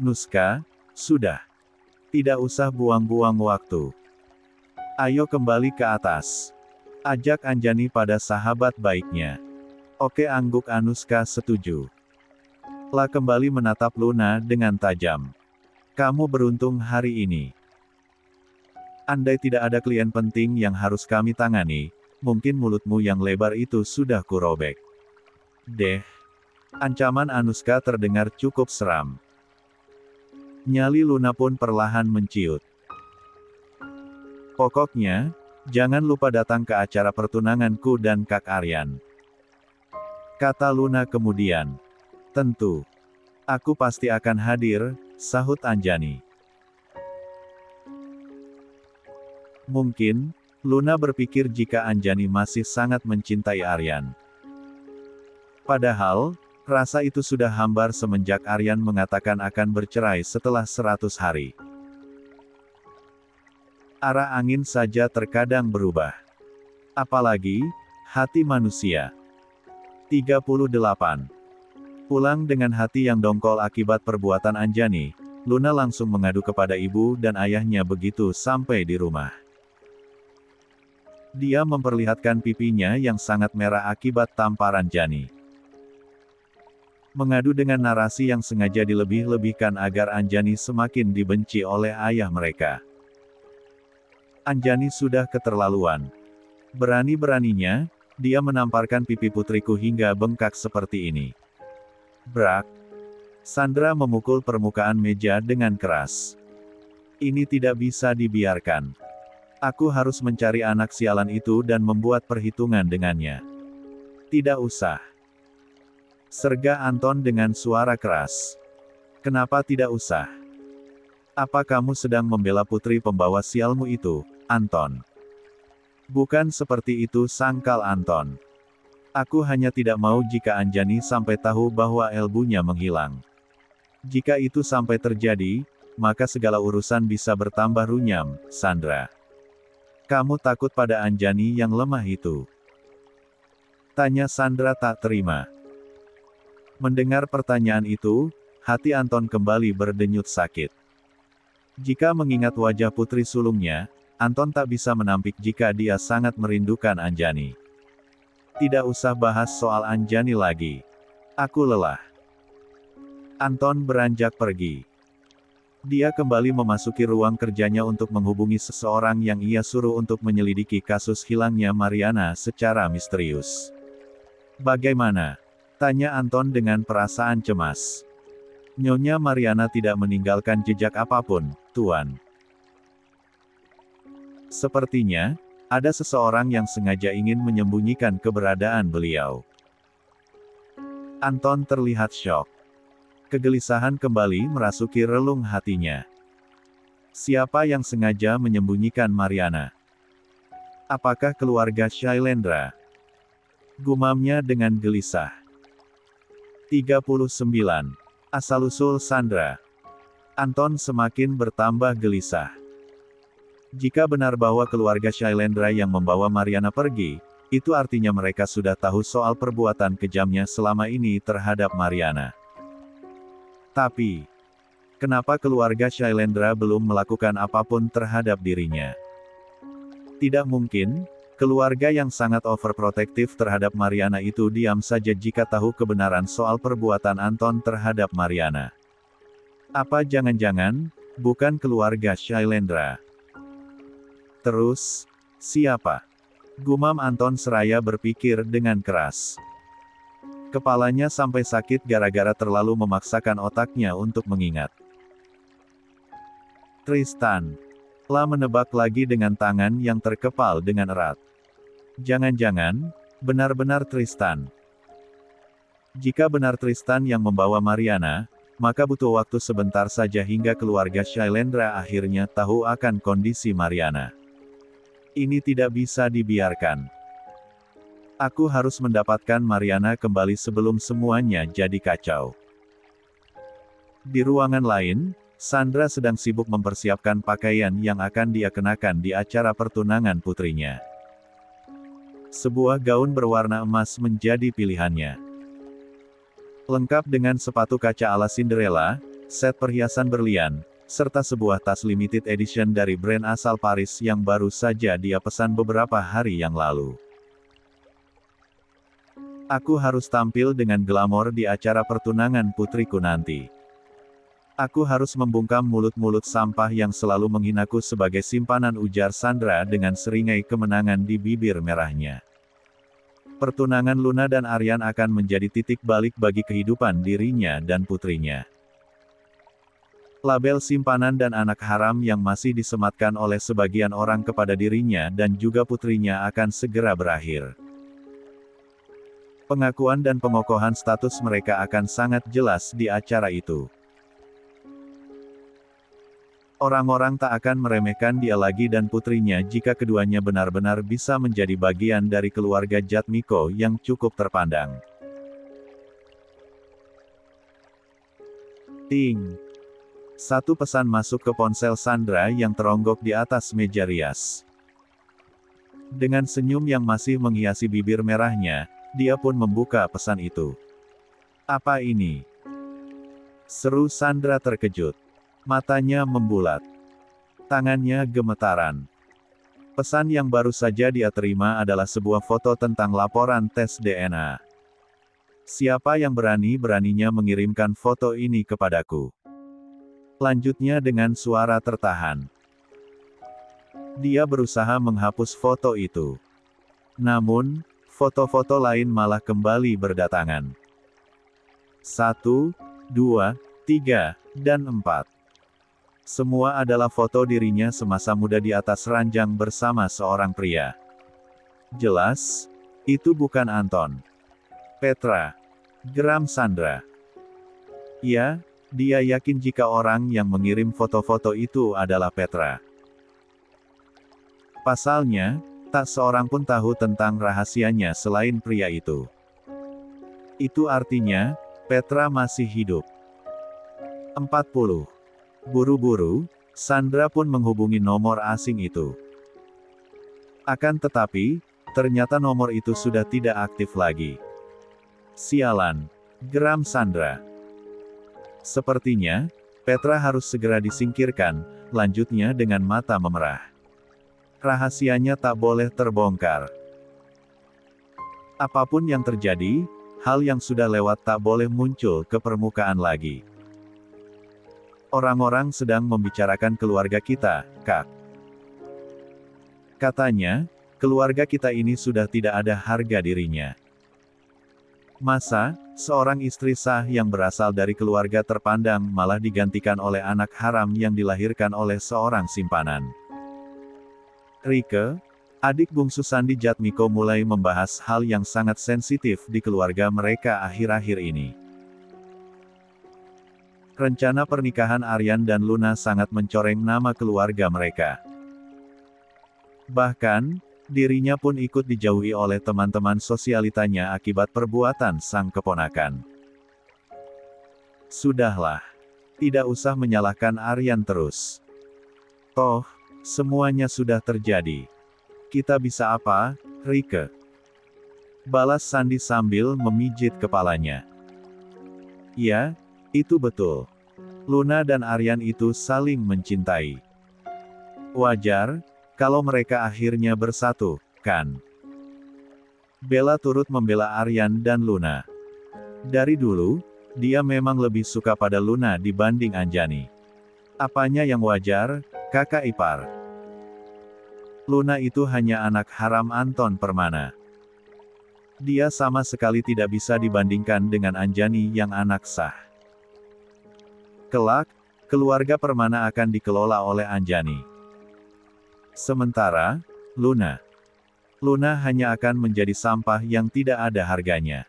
Nuska, sudah. Tidak usah buang-buang waktu. Ayo kembali ke atas. Ajak Anjani pada sahabat baiknya. Oke, angguk Anuska setuju. La kembali menatap Luna dengan tajam. Kamu beruntung hari ini. Andai tidak ada klien penting yang harus kami tangani, mungkin mulutmu yang lebar itu sudah kurobek. Deh. Ancaman Anuska terdengar cukup seram. Nyali Luna pun perlahan menciut. Pokoknya, jangan lupa datang ke acara pertunanganku dan Kak Aryan. Kata Luna kemudian. Tentu. Aku pasti akan hadir, sahut Anjani. Mungkin, Luna berpikir jika Anjani masih sangat mencintai Aryan. Padahal, rasa itu sudah hambar semenjak Aryan mengatakan akan bercerai setelah 100 hari. Arah angin saja terkadang berubah. Apalagi, hati manusia. 38. Pulang dengan hati yang dongkol akibat perbuatan Anjani, Luna langsung mengadu kepada ibu dan ayahnya begitu sampai di rumah. Dia memperlihatkan pipinya yang sangat merah akibat tamparan Jani. Mengadu dengan narasi yang sengaja dilebih-lebihkan agar Anjani semakin dibenci oleh ayah mereka. Anjani sudah keterlaluan. Berani-beraninya, dia menamparkan pipi putriku hingga bengkak seperti ini. Brak. Sandra memukul permukaan meja dengan keras. Ini tidak bisa dibiarkan. Aku harus mencari anak sialan itu dan membuat perhitungan dengannya. Tidak usah. Serga Anton dengan suara keras. Kenapa tidak usah? Apa kamu sedang membela putri pembawa sialmu itu, Anton? Bukan seperti itu, sangkal Anton. Aku hanya tidak mau jika Anjani sampai tahu bahwa ilmunya menghilang. Jika itu sampai terjadi, maka segala urusan bisa bertambah runyam, Sandra. Kamu takut pada Anjani yang lemah itu? Tanya Sandra tak terima. Mendengar pertanyaan itu, hati Anton kembali berdenyut sakit. Jika mengingat wajah putri sulungnya, Anton tak bisa menampik jika dia sangat merindukan Anjani. Tidak usah bahas soal Anjani lagi. Aku lelah. Anton beranjak pergi. Dia kembali memasuki ruang kerjanya untuk menghubungi seseorang yang ia suruh untuk menyelidiki kasus hilangnya Mariana secara misterius. Bagaimana? Tanya Anton dengan perasaan cemas. Nyonya Mariana tidak meninggalkan jejak apapun, Tuan. Sepertinya, ada seseorang yang sengaja ingin menyembunyikan keberadaan beliau. Anton terlihat syok. Kegelisahan kembali merasuki relung hatinya. Siapa yang sengaja menyembunyikan Mariana? Apakah keluarga Shailendra? Gumamnya dengan gelisah. 39. Asal-usul Sandra. Anton semakin bertambah gelisah. Jika benar bahwa keluarga Shailendra yang membawa Mariana pergi, itu artinya mereka sudah tahu soal perbuatan kejamnya selama ini terhadap Mariana. Tapi, kenapa keluarga Shailendra belum melakukan apapun terhadap dirinya? Tidak mungkin, keluarga yang sangat overprotektif terhadap Mariana itu diam saja jika tahu kebenaran soal perbuatan Anton terhadap Mariana. Apa jangan-jangan, bukan keluarga Shailendra? Terus, siapa? Gumam Anton seraya berpikir dengan keras. Kepalanya sampai sakit gara-gara terlalu memaksakan otaknya untuk mengingat. Tristan. La menebak lagi dengan tangan yang terkepal dengan erat. Jangan-jangan, benar-benar Tristan. Jika benar Tristan yang membawa Mariana, maka butuh waktu sebentar saja hingga keluarga Shailendra akhirnya tahu akan kondisi Mariana. Ini tidak bisa dibiarkan. Aku harus mendapatkan Mariana kembali sebelum semuanya jadi kacau. Di ruangan lain, Sandra sedang sibuk mempersiapkan pakaian yang akan dia kenakan di acara pertunangan putrinya. Sebuah gaun berwarna emas menjadi pilihannya. Lengkap dengan sepatu kaca ala Cinderella, set perhiasan berlian, serta sebuah tas limited edition dari brand asal Paris yang baru saja dia pesan beberapa hari yang lalu. Aku harus tampil dengan glamor di acara pertunangan putriku nanti. Aku harus membungkam mulut-mulut sampah yang selalu menghinaku sebagai simpanan, ujar Sandra dengan seringai kemenangan di bibir merahnya. Pertunangan Luna dan Aryan akan menjadi titik balik bagi kehidupan dirinya dan putrinya. Label simpanan dan anak haram yang masih disematkan oleh sebagian orang kepada dirinya dan juga putrinya akan segera berakhir. Pengakuan dan pengokohan status mereka akan sangat jelas di acara itu. Orang-orang tak akan meremehkan dia lagi dan putrinya jika keduanya benar-benar bisa menjadi bagian dari keluarga Jatmiko yang cukup terpandang. Ting! Satu pesan masuk ke ponsel Sandra yang teronggok di atas meja rias. Dengan senyum yang masih menghiasi bibir merahnya, dia pun membuka pesan itu. "Apa ini?" seru Sandra terkejut. Matanya membulat. Tangannya gemetaran. Pesan yang baru saja dia terima adalah sebuah foto tentang laporan tes DNA. "Siapa yang berani-beraninya mengirimkan foto ini kepadaku?" Lanjutnya dengan suara tertahan. Dia berusaha menghapus foto itu. Namun, foto-foto lain malah kembali berdatangan. 1, 2, 3, dan 4. Semua adalah foto dirinya semasa muda di atas ranjang bersama seorang pria. Jelas, itu bukan Anton. Petra. Geram Sandra. Ya, dia yakin jika orang yang mengirim foto-foto itu adalah Petra. Pasalnya, tak seorang pun tahu tentang rahasianya selain pria itu. Itu artinya, Petra masih hidup. 40. Buru-buru, Sandra pun menghubungi nomor asing itu. Akan tetapi, ternyata nomor itu sudah tidak aktif lagi. Sialan, geram Sandra. Sepertinya, Petra harus segera disingkirkan, lanjutnya dengan mata memerah. Rahasianya tak boleh terbongkar. Apapun yang terjadi, hal yang sudah lewat tak boleh muncul ke permukaan lagi. Orang-orang sedang membicarakan keluarga kita, Kak. Katanya, keluarga kita ini sudah tidak ada harga dirinya. Masa, seorang istri sah yang berasal dari keluarga terpandang malah digantikan oleh anak haram yang dilahirkan oleh seorang simpanan. Rike, adik bungsu Sandi Jatmiko, mulai membahas hal yang sangat sensitif di keluarga mereka akhir-akhir ini. Rencana pernikahan Aryan dan Luna sangat mencoreng nama keluarga mereka. Bahkan, dirinya pun ikut dijauhi oleh teman-teman sosialitanya akibat perbuatan sang keponakan. Sudahlah. Tidak usah menyalahkan Aryan terus. Toh, semuanya sudah terjadi. Kita bisa apa, Rike? Balas Sandi sambil memijit kepalanya. Ya, itu betul. Luna dan Aryan itu saling mencintai. Wajar, kalau mereka akhirnya bersatu, kan? Bella turut membela Aryan dan Luna. Dari dulu, dia memang lebih suka pada Luna dibanding Anjani. Apanya yang wajar, kakak ipar? Luna itu hanya anak haram Anton Permana. Dia sama sekali tidak bisa dibandingkan dengan Anjani yang anak sah. Kelak, keluarga Permana akan dikelola oleh Anjani. Sementara, Luna hanya akan menjadi sampah yang tidak ada harganya.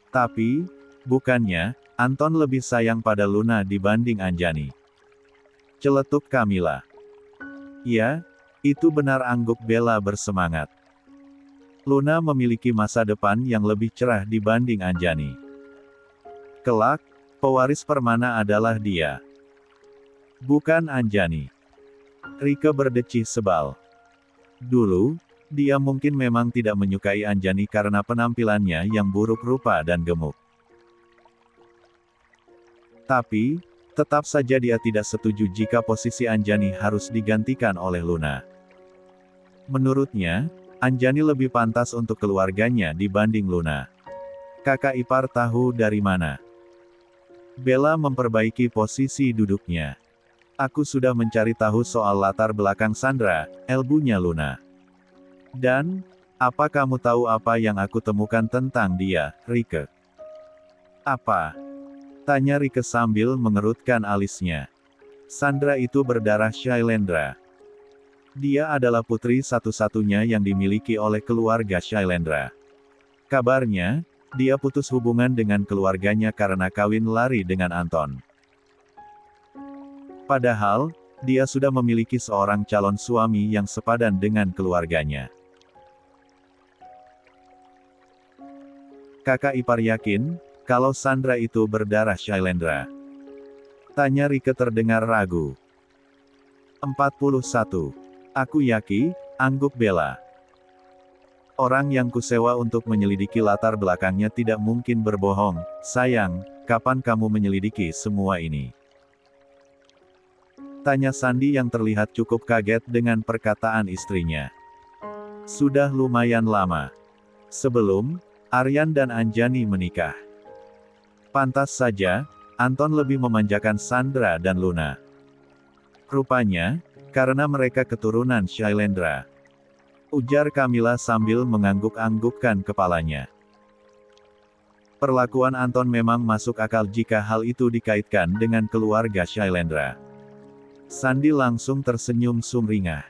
Tapi, bukannya, Anton lebih sayang pada Luna dibanding Anjani. Celetuk Kamila. Ya, itu benar, angguk Bella bersemangat. Luna memiliki masa depan yang lebih cerah dibanding Anjani. Kelak, pewaris Permana adalah dia. Bukan Anjani. Rike berdecih sebal. Dulu, dia mungkin memang tidak menyukai Anjani karena penampilannya yang buruk rupa dan gemuk. Tapi, tetap saja dia tidak setuju jika posisi Anjani harus digantikan oleh Luna. Menurutnya, Anjani lebih pantas untuk keluarganya dibanding Luna. Kakak ipar tahu dari mana? Bella memperbaiki posisi duduknya. Aku sudah mencari tahu soal latar belakang Sandra, elbunya Luna. Dan, apa kamu tahu apa yang aku temukan tentang dia, Rike? Apa? Tanya Rike sambil mengerutkan alisnya. Sandra itu berdarah Shailendra. Dia adalah putri satu-satunya yang dimiliki oleh keluarga Shailendra. Kabarnya, dia putus hubungan dengan keluarganya karena kawin lari dengan Anton. Padahal, dia sudah memiliki seorang calon suami yang sepadan dengan keluarganya. Kakak ipar yakin, kalau Sandra itu berdarah Shailendra? Tanya Rike terdengar ragu. 41. Aku yakin, angguk Bella. Orang yang kusewa untuk menyelidiki latar belakangnya tidak mungkin berbohong. Sayang, kapan kamu menyelidiki semua ini? Tanya Sandi yang terlihat cukup kaget dengan perkataan istrinya. Sudah lumayan lama. Sebelum Aryan dan Anjani menikah. Pantas saja, Anton lebih memanjakan Sandra dan Luna. Rupanya, karena mereka keturunan Shailendra. Ujar Kamila sambil mengangguk-anggukkan kepalanya. Perlakuan Anton memang masuk akal jika hal itu dikaitkan dengan keluarga Shailendra. Sandi langsung tersenyum sumringah.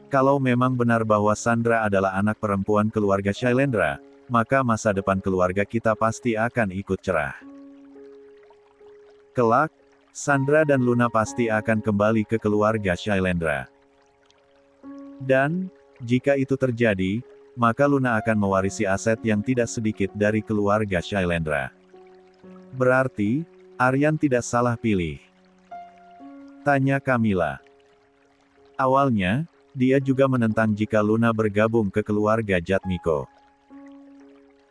Kalau memang benar bahwa Sandra adalah anak perempuan keluarga Shailendra, maka masa depan keluarga kita pasti akan ikut cerah. Kelak, Sandra dan Luna pasti akan kembali ke keluarga Shailendra. Dan, jika itu terjadi, maka Luna akan mewarisi aset yang tidak sedikit dari keluarga Shailendra. Berarti, Aryan tidak salah pilih. Tanya Kamila. Awalnya, dia juga menentang jika Luna bergabung ke keluarga Jatmiko.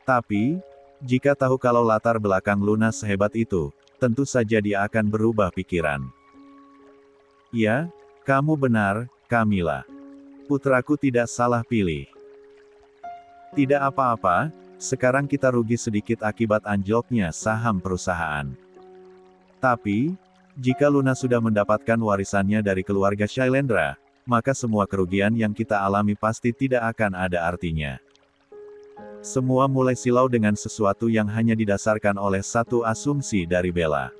Tapi, jika tahu kalau latar belakang Luna sehebat itu, tentu saja dia akan berubah pikiran. Ya, kamu benar, Kamila. Putraku tidak salah pilih. Tidak apa-apa, sekarang kita rugi sedikit akibat anjloknya saham perusahaan. Tapi, jika Luna sudah mendapatkan warisannya dari keluarga Shailendra, maka semua kerugian yang kita alami pasti tidak akan ada artinya. Semua mulai silau dengan sesuatu yang hanya didasarkan oleh satu asumsi dari Bella.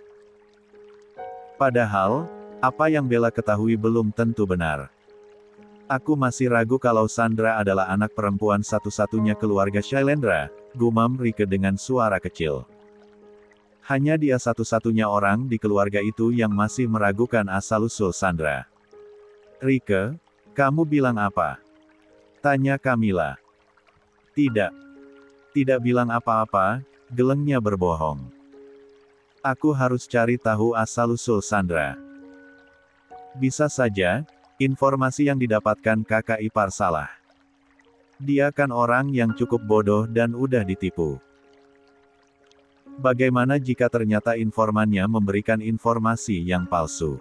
Padahal, apa yang Bella ketahui belum tentu benar. Aku masih ragu kalau Sandra adalah anak perempuan satu-satunya keluarga Shailendra, gumam Rike dengan suara kecil. Hanya dia satu-satunya orang di keluarga itu yang masih meragukan asal-usul Sandra. Rike, kamu bilang apa? Tanya Kamila. Tidak. Tidak bilang apa-apa, gelengnya berbohong. Aku harus cari tahu asal-usul Sandra. Bisa saja, informasi yang didapatkan kakak ipar salah. Dia kan orang yang cukup bodoh dan udah ditipu. Bagaimana jika ternyata informannya memberikan informasi yang palsu?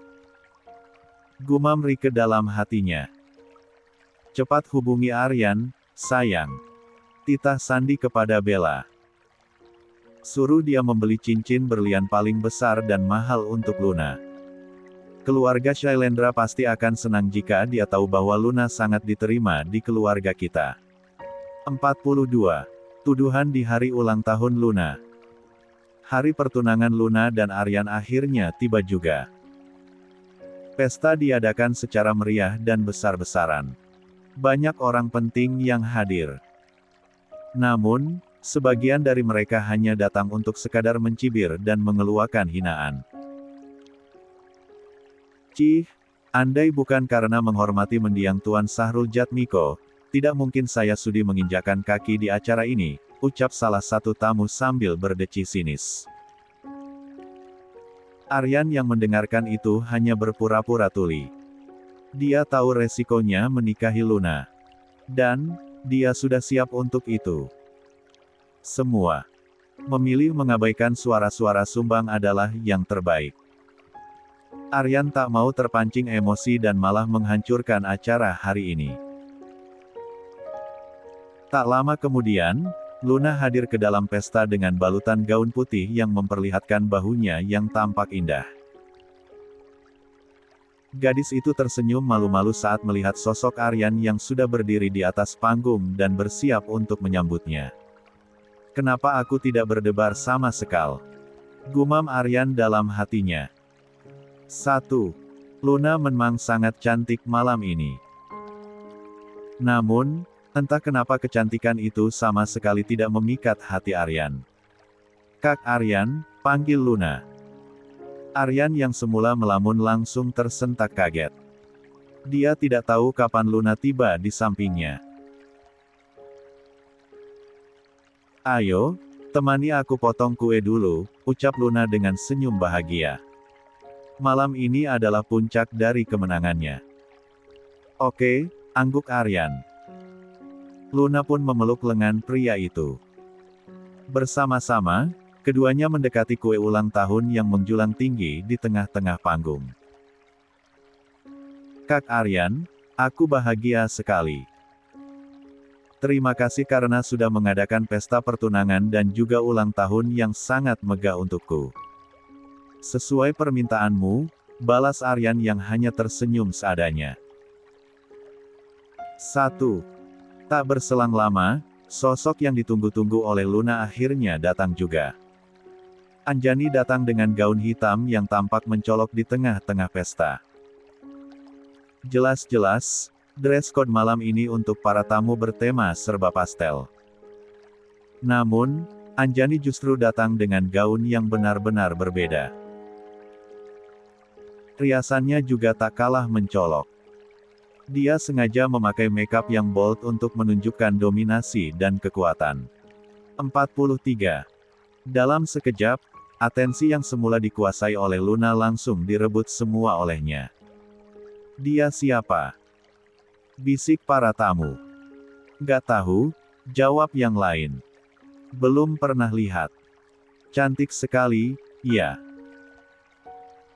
Gumam Rike dalam hatinya. Cepat hubungi Aryan, sayang. Titah Sandi kepada Bella. Suruh dia membeli cincin berlian paling besar dan mahal untuk Luna. Keluarga Shailendra pasti akan senang jika dia tahu bahwa Luna sangat diterima di keluarga kita. 42. Tuduhan di hari ulang tahun Luna. Hari pertunangan Luna dan Aryan akhirnya tiba juga. Pesta diadakan secara meriah dan besar-besaran. Banyak orang penting yang hadir. Namun, sebagian dari mereka hanya datang untuk sekadar mencibir dan mengeluarkan hinaan. Cih, andai bukan karena menghormati mendiang Tuan Sahrul Jatmiko, tidak mungkin saya sudi menginjakan kaki di acara ini, ucap salah satu tamu sambil berdeci sinis. Aryan yang mendengarkan itu hanya berpura-pura tuli. Dia tahu resikonya menikahi Luna. Dan, dia sudah siap untuk itu. Semua memilih mengabaikan suara-suara sumbang adalah yang terbaik. Aryan tak mau terpancing emosi dan malah menghancurkan acara hari ini. Tak lama kemudian, Luna hadir ke dalam pesta dengan balutan gaun putih yang memperlihatkan bahunya yang tampak indah. Gadis itu tersenyum malu-malu saat melihat sosok Aryan yang sudah berdiri di atas panggung dan bersiap untuk menyambutnya. Kenapa aku tidak berdebar sama sekali? Gumam Aryan dalam hatinya. 1. Luna memang sangat cantik malam ini. Namun, entah kenapa kecantikan itu sama sekali tidak memikat hati Aryan. Kak Aryan, panggil Luna. Aryan yang semula melamun langsung tersentak kaget. Dia tidak tahu kapan Luna tiba di sampingnya. Ayo, temani aku potong kue dulu, ucap Luna dengan senyum bahagia. Malam ini adalah puncak dari kemenangannya. Oke, angguk Aryan. Luna pun memeluk lengan pria itu. Bersama-sama, keduanya mendekati kue ulang tahun yang menjulang tinggi di tengah-tengah panggung. Kak Aryan, aku bahagia sekali. Terima kasih karena sudah mengadakan pesta pertunangan dan juga ulang tahun yang sangat megah untukku. Sesuai permintaanmu, balas Aryan yang hanya tersenyum seadanya. 1. Tak berselang lama, sosok yang ditunggu-tunggu oleh Luna akhirnya datang juga. Anjani datang dengan gaun hitam yang tampak mencolok di tengah-tengah pesta. Jelas-jelas, dress code malam ini untuk para tamu bertema serba pastel. Namun, Anjani justru datang dengan gaun yang benar-benar berbeda. Riasannya juga tak kalah mencolok. Dia sengaja memakai makeup yang bold untuk menunjukkan dominasi dan kekuatan. 43. Dalam sekejap, atensi yang semula dikuasai oleh Luna langsung direbut semua olehnya. Dia siapa? Bisik para tamu. Gak tahu, jawab yang lain. Belum pernah lihat. Cantik sekali, ya.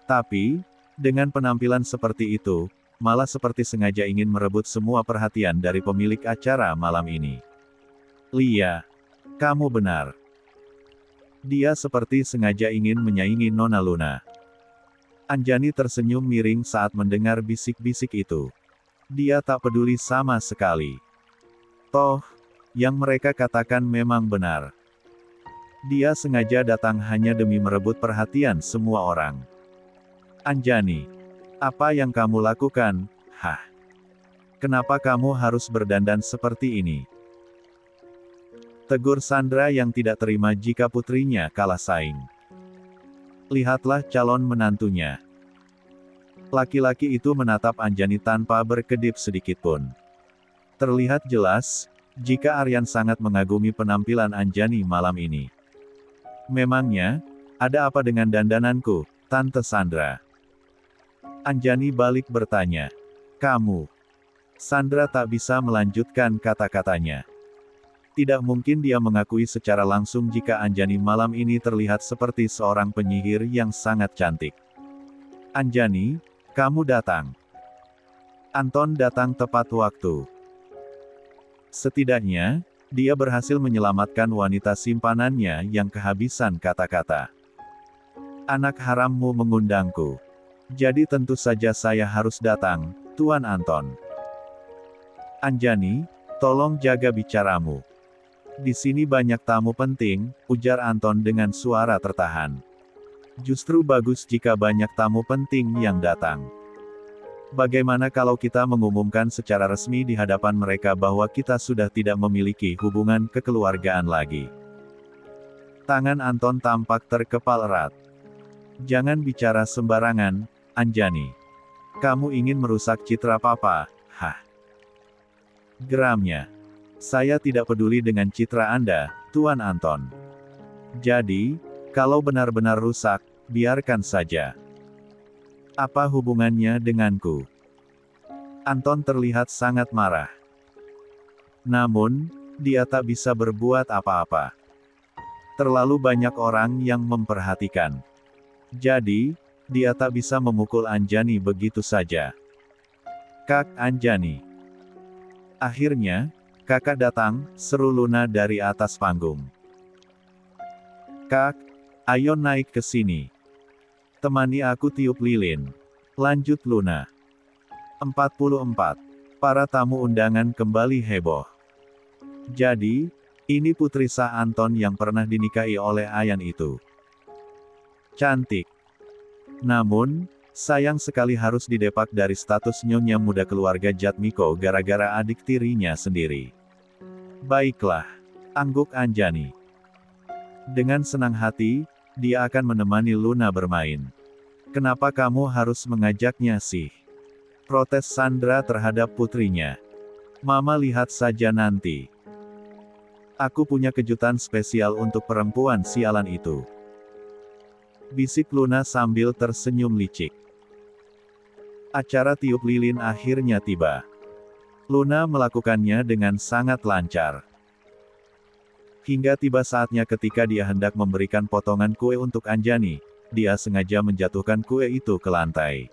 Tapi, dengan penampilan seperti itu, malah seperti sengaja ingin merebut semua perhatian dari pemilik acara malam ini. Lia, kamu benar. Dia seperti sengaja ingin menyaingi Nona Luna. Anjani tersenyum miring saat mendengar bisik-bisik itu. Dia tak peduli sama sekali. Toh, yang mereka katakan memang benar. Dia sengaja datang hanya demi merebut perhatian semua orang. Anjani, apa yang kamu lakukan? Hah? Kenapa kamu harus berdandan seperti ini? Tegur Sandra yang tidak terima jika putrinya kalah saing. Lihatlah calon menantunya. Laki-laki itu menatap Anjani tanpa berkedip sedikitpun. Terlihat jelas, jika Aryan sangat mengagumi penampilan Anjani malam ini. Memangnya, ada apa dengan dandananku, Tante Sandra? Anjani balik bertanya. Kamu. Sandra tak bisa melanjutkan kata-katanya. Tidak mungkin dia mengakui secara langsung jika Anjani malam ini terlihat seperti seorang penyihir yang sangat cantik. Anjani, kamu datang. Anton datang tepat waktu. Setidaknya, dia berhasil menyelamatkan wanita simpanannya yang kehabisan kata-kata. Anak harammu mengundangku. Jadi tentu saja saya harus datang, Tuan Anton. Anjani, tolong jaga bicaramu. Di sini banyak tamu penting, ujar Anton dengan suara tertahan. Justru bagus jika banyak tamu penting yang datang. Bagaimana kalau kita mengumumkan secara resmi di hadapan mereka bahwa kita sudah tidak memiliki hubungan kekeluargaan lagi? Tangan Anton tampak terkepal erat. Jangan bicara sembarangan, Anjani. Kamu ingin merusak citra Papa, hah? Geramnya. Saya tidak peduli dengan citra Anda, Tuan Anton. Jadi, kalau benar-benar rusak, biarkan saja. Apa hubungannya denganku? Anton terlihat sangat marah. Namun, dia tak bisa berbuat apa-apa. Terlalu banyak orang yang memperhatikan. Jadi, dia tak bisa memukul Anjani begitu saja. Kak Anjani. Akhirnya, Kakak datang, seru Luna dari atas panggung. Kak, ayo naik ke sini. Temani aku tiup lilin. Lanjut Luna. 44. Para tamu undangan kembali heboh. Jadi, ini Putri Sah Anton yang pernah dinikahi oleh Ayan itu. Cantik. Namun, sayang sekali harus didepak dari status nyonya muda keluarga Jatmiko gara-gara adik tirinya sendiri. Baiklah, angguk Anjani. Dengan senang hati, dia akan menemani Luna bermain. Kenapa kamu harus mengajaknya sih? Protes Sandra terhadap putrinya. Mama lihat saja nanti. Aku punya kejutan spesial untuk perempuan sialan itu. Bisik Luna sambil tersenyum licik. Acara tiup lilin akhirnya tiba. Luna melakukannya dengan sangat lancar. Hingga tiba saatnya ketika dia hendak memberikan potongan kue untuk Anjani, dia sengaja menjatuhkan kue itu ke lantai.